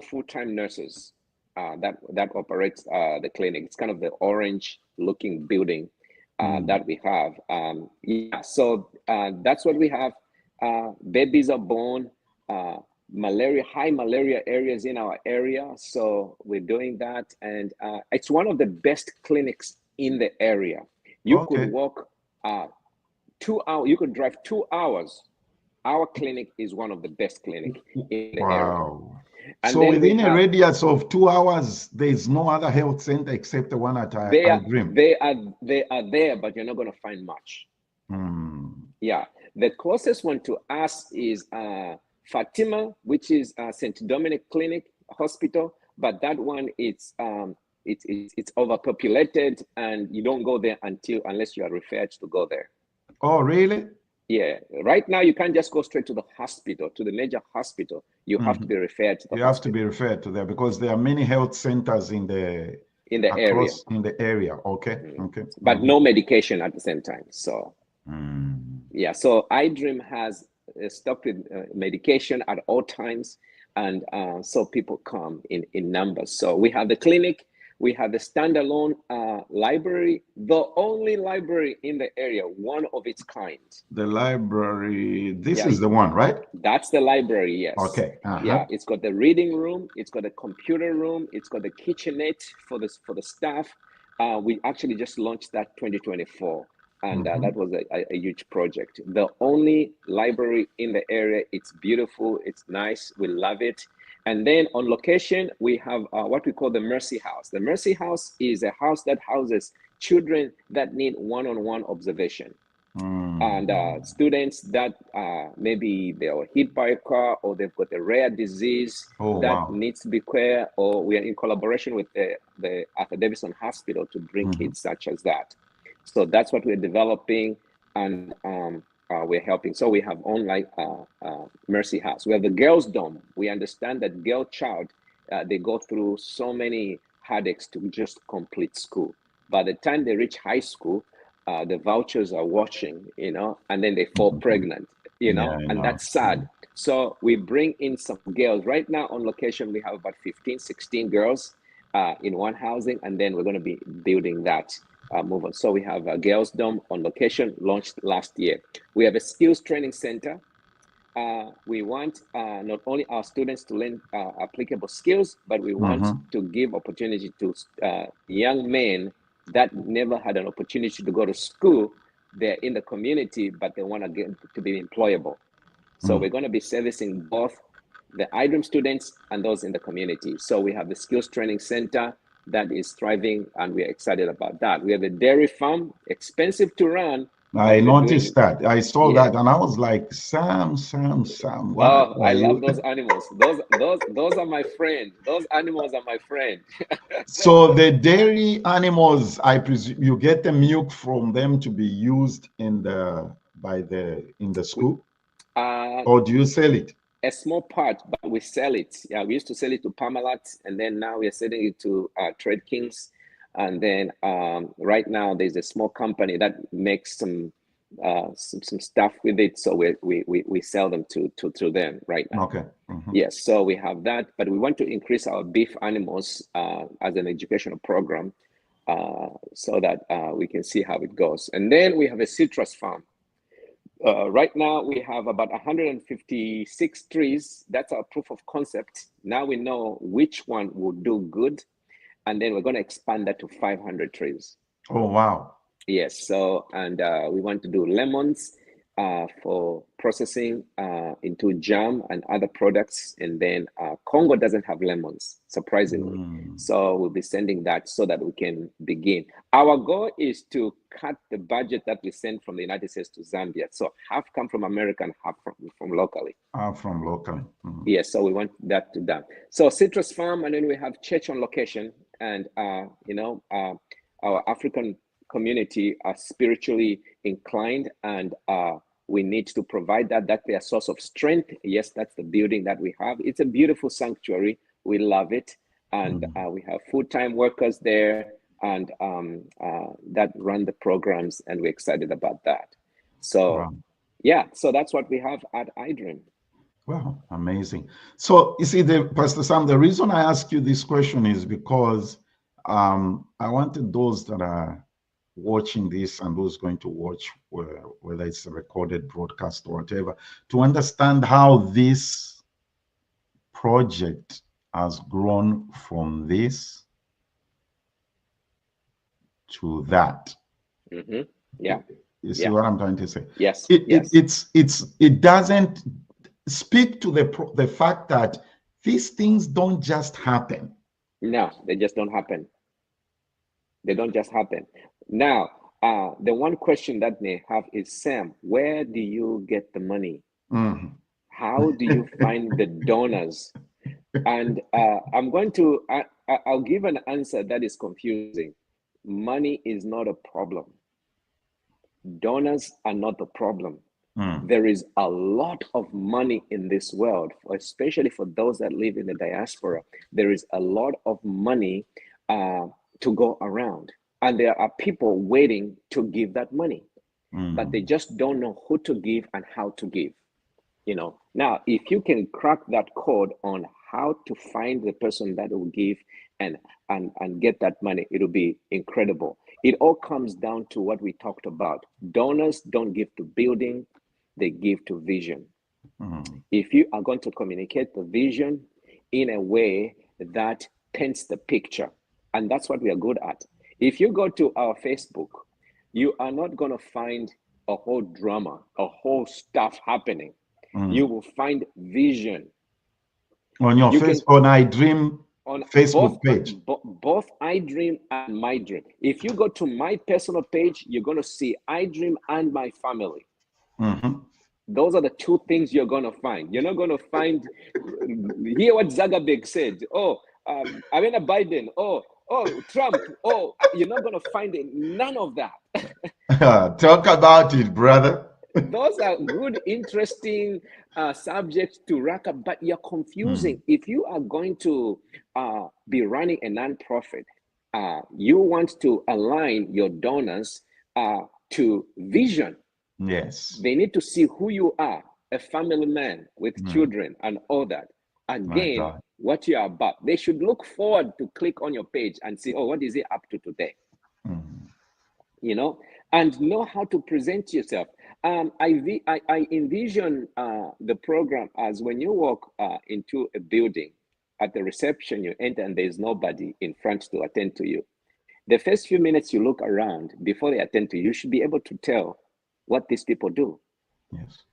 [SPEAKER 4] full-time nurses that operates the clinic. It's kind of the orange looking building that we have. So that's what we have. Babies are born, high malaria areas in our area. So we're doing that. And it's one of the best clinics in the area. You could walk 2 hours, you could drive 2 hours. Our clinic is one of the best clinics in the area. And
[SPEAKER 3] so within a radius of 2 hours, there's no other health center except the one at iDREAM.
[SPEAKER 4] They are there, but you're not going to find much. Yeah, the closest one to us is Fatima, which is St. Dominic Clinic Hospital, but that one it's overpopulated, and you don't go there unless you are referred to go there.
[SPEAKER 3] Oh, really?
[SPEAKER 4] Yeah. Right now, you can't just go straight to the hospital, to the major hospital. You have to be referred to the hospital.
[SPEAKER 3] Have to be referred to there because there are many health centers in the area. Okay. Okay.
[SPEAKER 4] But no medication at the same time. So yeah. So iDREAM has stocked with medication at all times, and so people come in numbers. So we have the clinic. We have the standalone library, the only library in the area, one of its kind. The
[SPEAKER 3] library, this is the one, right?
[SPEAKER 4] That's the library, yes.
[SPEAKER 3] Okay.
[SPEAKER 4] Yeah, it's got the reading room, it's got a computer room, it's got the kitchenette for the staff. We actually just launched that 2024, and that was a huge project. The only library in the area. It's beautiful, it's nice, we love it. And then on location, we have what we call the Mercy House. The Mercy House is a house that houses children that need one-on-one observation. And students that maybe they were hit by a car, or they've got a rare disease needs to be cared, or we are in collaboration with the Arthur Davison Hospital to bring kids such as that. So that's what we're developing, and we're helping. So we have online Mercy House. We have the Girls Dome. We understand that girl child, they go through so many headaches to just complete school. By the time they reach high school, the vouchers are washing, and then they fall pregnant, and that's sad. So we bring in some girls. Right now on location, we have about 15, 16 girls in one housing, and then we're going to be building that move on. So we have a Girls Dome on location, launched last year. We have a skills training center. We want not only our students to learn applicable skills, but we want to give opportunity to young men that never had an opportunity to go to school. They're in the community, but they want to get to be employable. So we're going to be servicing both the iDREAM students and those in the community. So we have the skills training center that is thriving, and we're excited about that. We have a dairy farm, expensive to run.
[SPEAKER 3] I noticed that. I saw
[SPEAKER 4] Yeah.
[SPEAKER 3] that, and I was like, Sam,
[SPEAKER 4] Oh,
[SPEAKER 3] why
[SPEAKER 4] I love
[SPEAKER 3] you?
[SPEAKER 4] those animals. Those are my friend. Those animals are my friend.
[SPEAKER 3] So the dairy animals, I presume you get the milk from them to be used in the school, or do you sell it?
[SPEAKER 4] A small part, but we sell it. Yeah, we used to sell it to Parmalat, and then now we are selling it to Trade Kings. And then right now there's a small company that makes some stuff with it, so we sell them to them right now.
[SPEAKER 3] Okay.
[SPEAKER 4] Yes, so we have that, but we want to increase our beef animals as an educational program so that we can see how it goes. And then we have a citrus farm. Right now we have about 156 trees. That's our proof of concept. Now we know which one will do good, and then we're going to expand that to 500 trees.
[SPEAKER 3] Oh, wow.
[SPEAKER 4] Yes, so, and we want to do lemons for processing into jam and other products. And then Congo doesn't have lemons, surprisingly. So we'll be sending that so that we can begin. Our goal is to cut the budget that we send from the United States to Zambia. So half come from America and half from locally.
[SPEAKER 3] From locally.
[SPEAKER 4] Yes, so we want that to done. So citrus farm, and then we have church on location, and our African community are spiritually inclined, and we need to provide that. That's their source of strength. Yes, that's the building that we have. It's a beautiful sanctuary. We love it, and we have full-time workers there, and that run the programs, and we're excited about that. So yeah, so that's what we have at iDREAM.
[SPEAKER 3] Wow, amazing. So you see, Pastor Sam, the reason I ask you this question is because I wanted those that are watching this and those going to watch, whether it's a recorded broadcast or whatever, to understand how this project has grown from this to that.
[SPEAKER 4] Yeah.
[SPEAKER 3] You see what I'm trying to say?
[SPEAKER 4] Yes.
[SPEAKER 3] It doesn't speak to the fact that these things don't just happen.
[SPEAKER 4] No, they just don't happen. They don't just happen. Now, the one question that they have is, Sam, where do you get the money? How do you find the donors? And I'll give an answer that is confusing. Money is not a problem. Donors are not the problem. There is a lot of money in this world, especially for those that live in the diaspora. There is a lot of money to go around, and there are people waiting to give that money, but they just don't know who to give and how to give. Now, if you can crack that code on how to find the person that will give and get that money, it'll be incredible. It all comes down to what we talked about. Donors don't give to building, they give to vision. If you are going to communicate the vision in a way that paints the picture, and that's what we are good at. If you go to our Facebook, you are not going to find a whole drama, a whole stuff happening. You will find vision.
[SPEAKER 3] On your on iDREAM on Facebook page.
[SPEAKER 4] Both iDREAM and MyDREAM. If you go to my personal page, you're going to see iDREAM and my family. Those are the two things you're going to find. You're not going to find, hear what Zuckerberg said. Oh, Amina Biden. Oh, Trump. Oh, you're not going to find none of that.
[SPEAKER 3] Talk about it, brother.
[SPEAKER 4] Those are good, interesting subjects to rack up, but you're confusing. If you are going to be running a nonprofit, you want to align your donors to vision.
[SPEAKER 3] Yes.
[SPEAKER 4] They need to see who you are, a family man with children and all that. Again, what you are about. They should look forward to click on your page and see, oh, what is he up to today? And know how to present yourself. I envision the program as when you walk into a building, at the reception, you enter and there's nobody in front to attend to you. The first few minutes you look around before they attend to you, you should be able to tell what these people do.
[SPEAKER 3] Yes.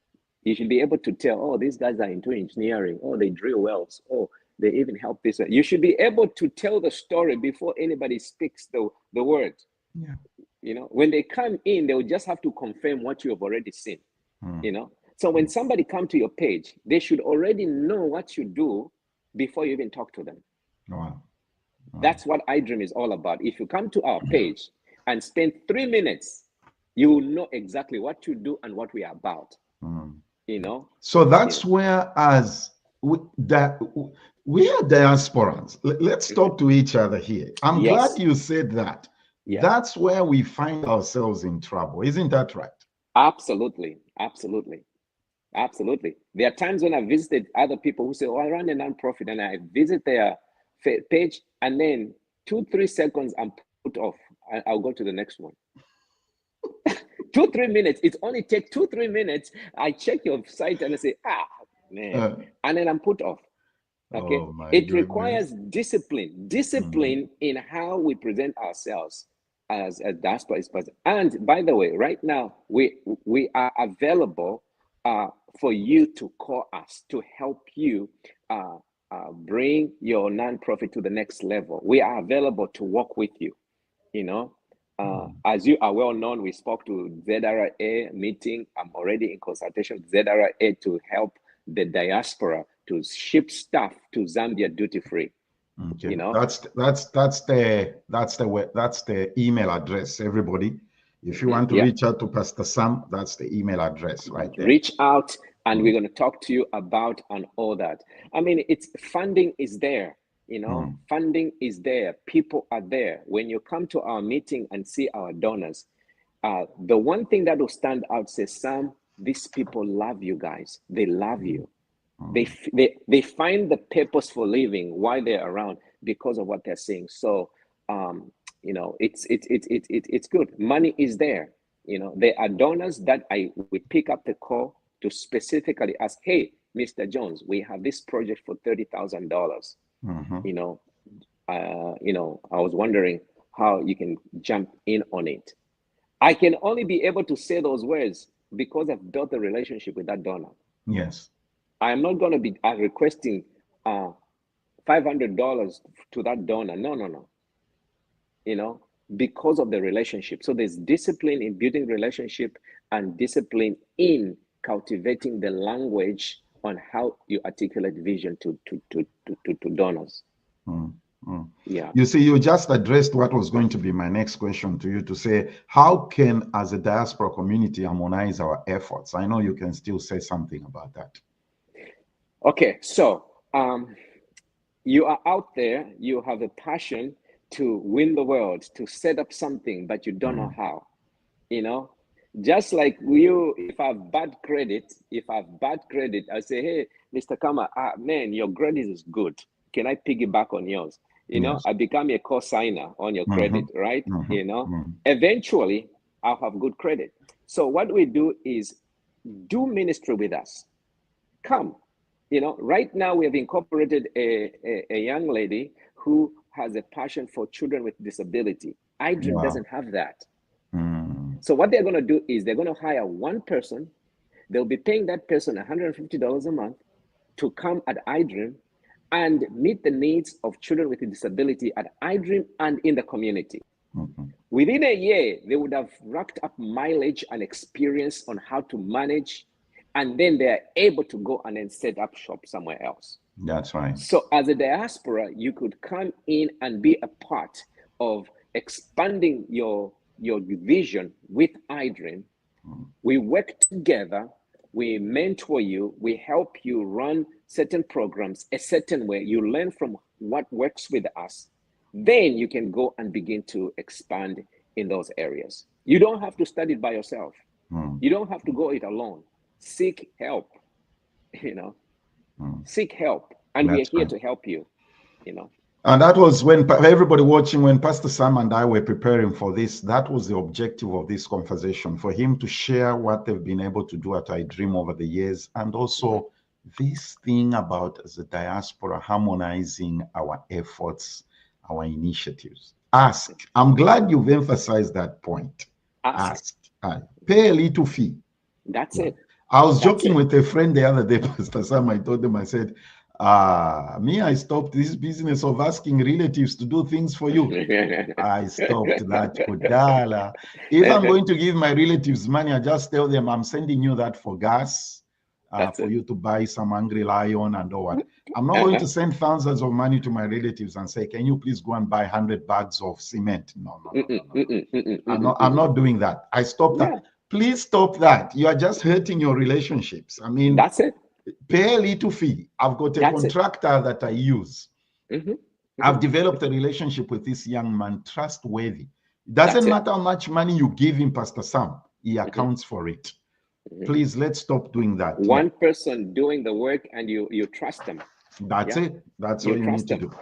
[SPEAKER 4] You should be able to tell, oh, these guys are into engineering. Oh, they drill wells. Oh, they even help this. You should be able to tell the story before anybody speaks the word.
[SPEAKER 3] Yeah.
[SPEAKER 4] You know, when they come in, they will just have to confirm what you have already seen. You know, so when somebody come to your page, they should already know what you do before you even talk to them.
[SPEAKER 3] Wow.
[SPEAKER 4] That's what iDREAM is all about. If you come to our page and spend 3 minutes, you will know exactly what you do and what we are about. You know,
[SPEAKER 3] so that's where, as we are diasporans. Let's talk to each other here. I'm glad you said that. That's where we find ourselves in trouble, isn't that right?
[SPEAKER 4] Absolutely, absolutely, absolutely. There are times when I visited other people who say, oh, I run a nonprofit, and I visit their page, and then 2-3 seconds I'm put off. I'll go to the next one. 2-3 minutes. It only takes 2-3 minutes. I check your site and I say, man, and then I'm put off. Okay.
[SPEAKER 3] Oh,
[SPEAKER 4] it requires discipline in how we present ourselves as a diaspora. And by the way, right now we are available for you to call us to help you bring your nonprofit to the next level. We are available to work with you. You know, as you are well known, we spoke to ZRA meeting. I'm already in consultation with ZRA to help the diaspora to ship stuff to Zambia duty free.
[SPEAKER 3] Okay.
[SPEAKER 4] You know,
[SPEAKER 3] that's the email address, everybody. If you want to reach out to Pastor Sam, that's the email address right there.
[SPEAKER 4] Reach out, and we're going to talk to you about and all that. I mean, it's funding is there. You know, funding is there. People are there. When you come to our meeting and see our donors, the one thing that will stand out says, Sam, these people love you guys. They love you. They find the purpose for living while they're around because of what they're saying. So, you know, it's good. Money is there. You know, there are donors that we pick up the call to specifically ask, hey, Mr. Jones, we have this project for $30,000. You know, I was wondering how you can jump in on it. I can only be able to say those words because I've built a relationship with that donor.
[SPEAKER 3] Yes.
[SPEAKER 4] I'm not going to be requesting $500 to that donor. No. You know, because of the relationship. So there's discipline in building relationship and discipline in cultivating the language on how you articulate vision to donors. Yeah.
[SPEAKER 3] You see, you just addressed what was going to be my next question to you, to say, how can, as a diaspora community, harmonize our efforts? I know you can still say something about that.
[SPEAKER 4] Okay, so you are out there, you have a passion to win the world, to set up something, but you don't know how. You know, just like you, if I have bad credit, I say, hey, Mr. Kama, man, your credit is good. Can I piggyback on yours? You know, I become a co-signer on your credit, right? You know, eventually I'll have good credit. So what we do is do ministry with us. Come. You know, right now we have incorporated a young lady who has a passion for children with disability. iDREAM doesn't have that. So what they're going to do is they're going to hire one person. They'll be paying that person $150 a month to come at iDREAM and meet the needs of children with a disability at iDREAM and in the community. Within a year, they would have racked up mileage and experience on how to manage, and then they're able to go and then set up shop somewhere else.
[SPEAKER 3] That's right.
[SPEAKER 4] So as a diaspora, you could come in and be a part of expanding your vision with iDREAM. We work together, we mentor you, we help you run certain programs a certain way. You learn from what works with us. Then you can go and begin to expand in those areas. You don't have to study it by yourself. You don't have to go it alone. Seek help, you know, seek help. And we are here to help you, you know.
[SPEAKER 3] And that was when everybody watching, when Pastor Sam and I were preparing for this, that was the objective of this conversation, for him to share what they've been able to do at iDREAM over the years, and also this thing about the diaspora harmonizing our efforts, our initiatives. Ask. I'm glad you've emphasized that point. Ask. Pay a little fee.
[SPEAKER 4] That's it.
[SPEAKER 3] I was joking with a friend the other day, Pastor Sam. I told them, I said, I stopped this business of asking relatives to do things for you. I stopped that. Kudala. If I'm going to give my relatives money, I just tell them I'm sending you that for gas, for you to buy some Angry Lion and all that. I'm not going to send thousands of money to my relatives and say, can you please go and buy 100 bags of cement? No. I'm not doing that. I stopped that. Please stop that. You are just hurting your relationships. I mean,
[SPEAKER 4] that's it.
[SPEAKER 3] Pay a little fee. I've got a contractor that I use. I've developed a relationship with this young man, trustworthy. It doesn't matter how much money you give him, Pastor Sam, he accounts for it. Please, let's stop doing that.
[SPEAKER 4] One person doing the work and you trust them.
[SPEAKER 3] That's it. That's all you need to do.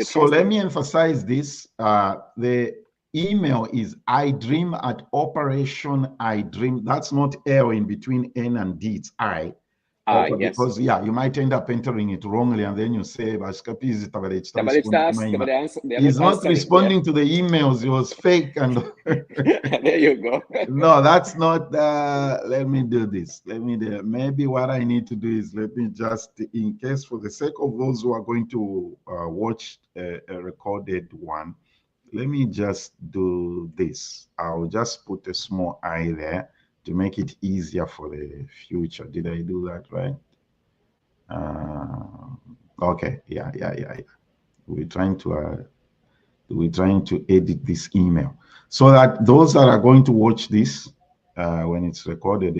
[SPEAKER 3] So let me emphasize this. The email is iDREAM at Operation iDREAM. That's not L in between N and D, it's I. Because you might end up entering it wrongly, and then you say, he's not responding to the emails, it was fake. And
[SPEAKER 4] there you go.
[SPEAKER 3] No, that's not. Let me do this. Maybe what I need to do is, let me just, in case, for the sake of those who are going to watch a recorded one, let me just do this. I'll just put a small I there to make it easier for the future. Did I do that right? Okay, yeah. We're trying to edit this email so that those that are going to watch this when it's recorded,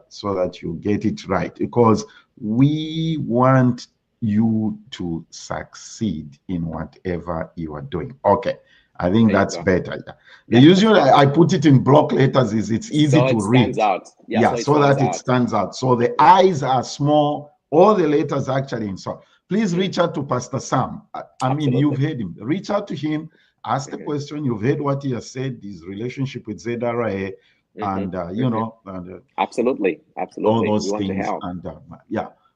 [SPEAKER 3] so that you get it right, because we want you to succeed in whatever you are doing. Okay. I think that's better. Usually I put it in block letters, it's easy to read. So that it stands out. So the I's are small, all the letters actually in so. Please reach out to Pastor Sam. I mean, you've heard him. Reach out to him, ask the question. You've heard what he has said, his relationship with ZRA, and
[SPEAKER 4] absolutely.
[SPEAKER 3] All those things. And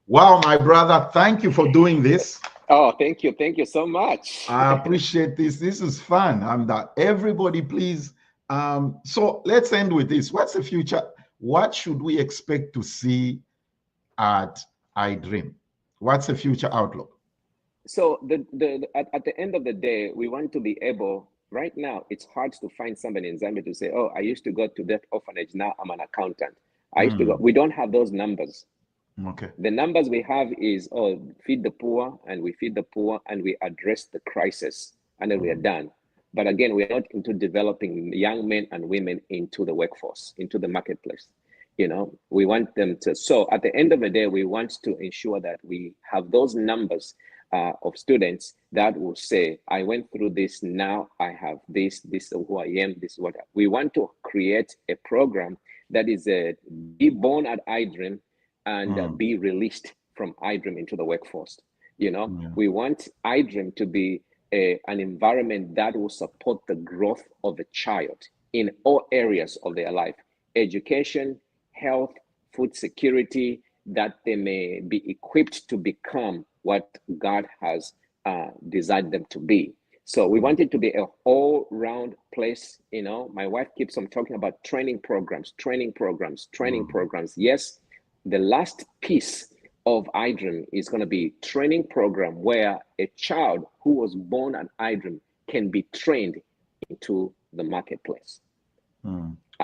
[SPEAKER 3] wow, my brother, thank you for doing this.
[SPEAKER 4] Oh, thank you so much.
[SPEAKER 3] I appreciate this. This is fun. And everybody, please. So let's end with this. What's the future? What should we expect to see at iDREAM? What's the future outlook?
[SPEAKER 4] So at the end of the day, we want to be able. Right now, it's hard to find somebody in Zambia to say, "Oh, I used to go to that orphanage. Now I'm an accountant. I used to go." We don't have those numbers.
[SPEAKER 3] Okay.
[SPEAKER 4] The numbers we have is, feed the poor, and we feed the poor, and we address the crisis, and then we are done. But again, we're not into developing young men and women into the workforce, into the marketplace. We want them to. So at the end of the day, we want to ensure that we have those numbers of students that will say, I went through this, now I have this is who I am, this is what we want to create a program that is be born at iDREAM and be released from iDREAM into the workforce. We want iDREAM to be an environment that will support the growth of a child in all areas of their life: education, health, food security, that they may be equipped to become what God has designed them to be. So we want it to be an all-round place. My wife keeps on talking about training programs. Yes, the last piece of iDREAM is going to be training program where a child who was born at iDREAM can be trained into the marketplace.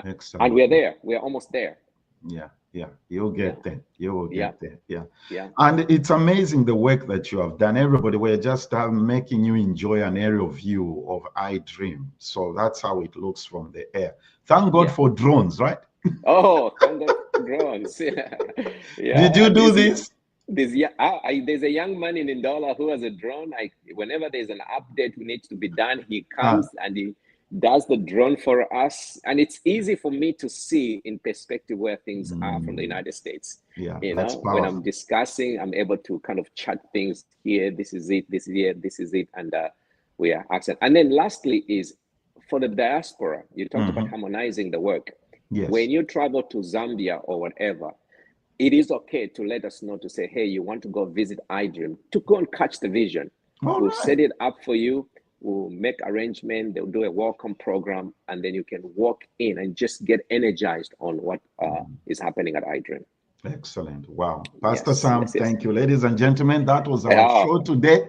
[SPEAKER 3] Excellent.
[SPEAKER 4] And we're there. We're almost there.
[SPEAKER 3] Yeah, you'll get there. You will get there. Yeah. And it's amazing the work that you have done. Everybody, we're just making you enjoy an aerial view of iDREAM. So that's how it looks from the air. Thank God for drones, right?
[SPEAKER 4] Oh, thank God for drones.
[SPEAKER 3] Did you do this?
[SPEAKER 4] There's a young man in Ndola who has a drone. Whenever there's an update needs to be done, he comes and he does the drone for us, and it's easy for me to see in perspective where things are from the United States. When I'm discussing, I'm able to kind of chat things here. This is it. This is here. This is it, and we are accent. And then lastly is for the diaspora. You talked about harmonizing the work.
[SPEAKER 3] Yes.
[SPEAKER 4] When you travel to Zambia or whatever, it is okay to let us know, to say, hey, you want to go visit iDREAM, to go and catch the vision. We'll set it up for you. will make arrangement. They'll do a welcome program, and then you can walk in and just get energized on what is happening at iDREAM.
[SPEAKER 3] Excellent. Wow. Pastor
[SPEAKER 4] Yes,
[SPEAKER 3] Sam,
[SPEAKER 4] yes, yes.
[SPEAKER 3] thank you. Ladies and gentlemen, that was our show today.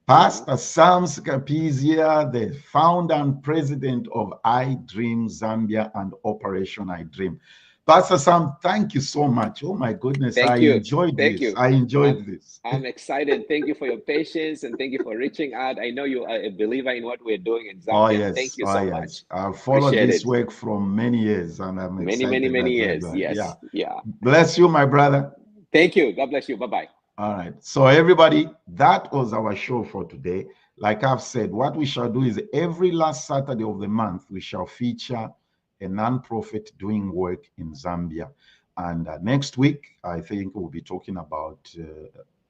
[SPEAKER 3] Pastor Sam Sikapizye, the founder and president of iDREAM Zambia and Operation iDREAM. Pastor Sam, thank you so much. Oh my goodness, I enjoyed this. I enjoyed this.
[SPEAKER 4] I'm excited. Thank you for your patience and thank you for reaching out. I know you are a believer in what we're doing in Zambia.
[SPEAKER 3] Oh yes,
[SPEAKER 4] thank you so much.
[SPEAKER 3] I've followed this work from many years, and I'm excited.
[SPEAKER 4] Many years. Yes. Yeah.
[SPEAKER 3] Bless you, my brother.
[SPEAKER 4] Thank you. God bless you. Bye-bye.
[SPEAKER 3] All right. So everybody, that was our show for today. Like I've said, what we shall do is every last Saturday of the month, we shall feature a non-profit doing work in Zambia. And next week, I think we'll be talking about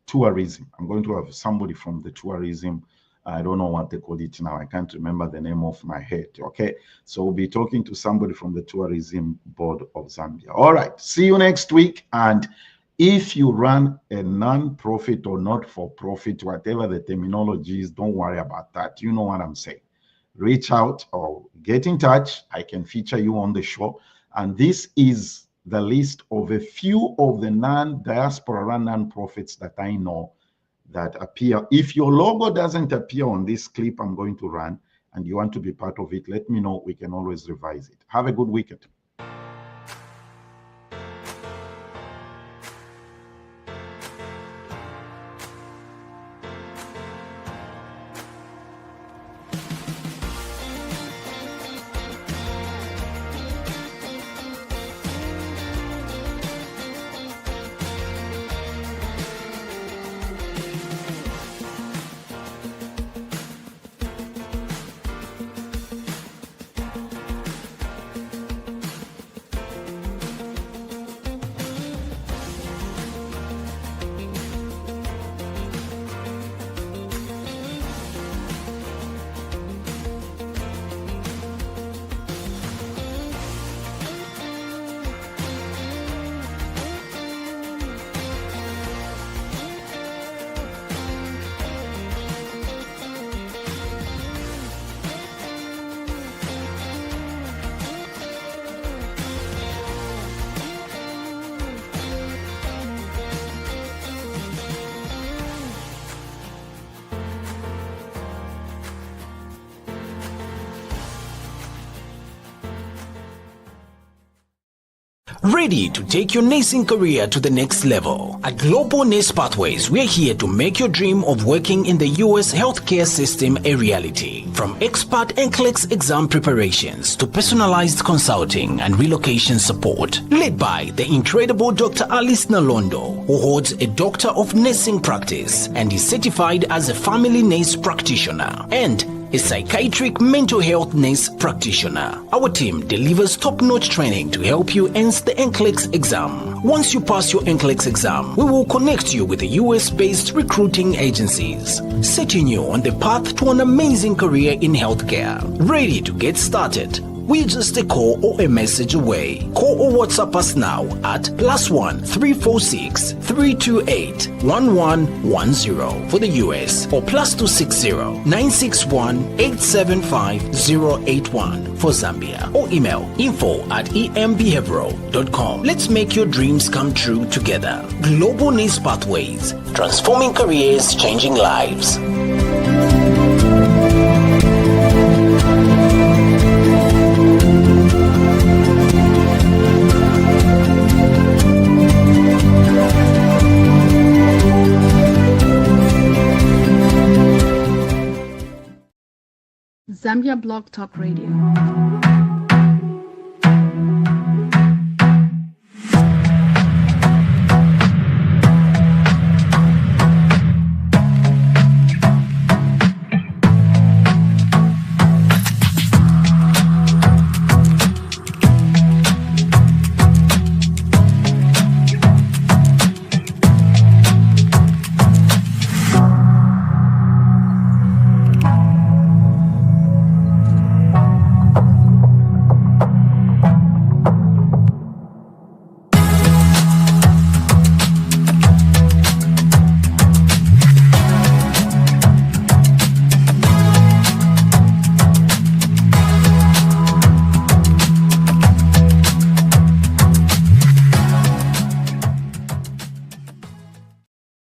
[SPEAKER 3] tourism. I'm going to have somebody from the tourism. I don't know what they call it now. I can't remember the name of my head. Okay. So we'll be talking to somebody from the tourism board of Zambia. All right. See you next week. And if you run a non-profit or not-for-profit, whatever the terminology is, don't worry about that. You know what I'm saying. Reach out or get in touch. I can feature you on the show. And this is the list of a few of the non-diaspora run non-profits that I know that appear. If your logo doesn't appear on this clip I'm going to run and you want to be part of it, let me know. We can always revise it. Have a good weekend.
[SPEAKER 2] Ready to take your nursing career to the next level? At Global Nurse Pathways, we're here to make your dream of working in the US healthcare system a reality. From expert NCLEX exam preparations to personalized consulting and relocation support. Led by the incredible Dr. Alice Nalondo, who holds a Doctor of Nursing Practice and is certified as a family nurse practitioner and a psychiatric mental health nurse practitioner. Our team delivers top-notch training to help you answer the NCLEX exam. Once you pass your NCLEX exam, we will connect you with the US-based recruiting agencies, setting you on the path to an amazing career in healthcare. Ready to get started? We're just a call or a message away. Call or WhatsApp us now at +1 346 328 1110 for the US or +260 961 875 081 for Zambia or email info@embehavioral.com. Let's make your dreams come true together. Global Nurse Pathways, transforming careers, changing lives.
[SPEAKER 1] Zambia Blog Talk Radio.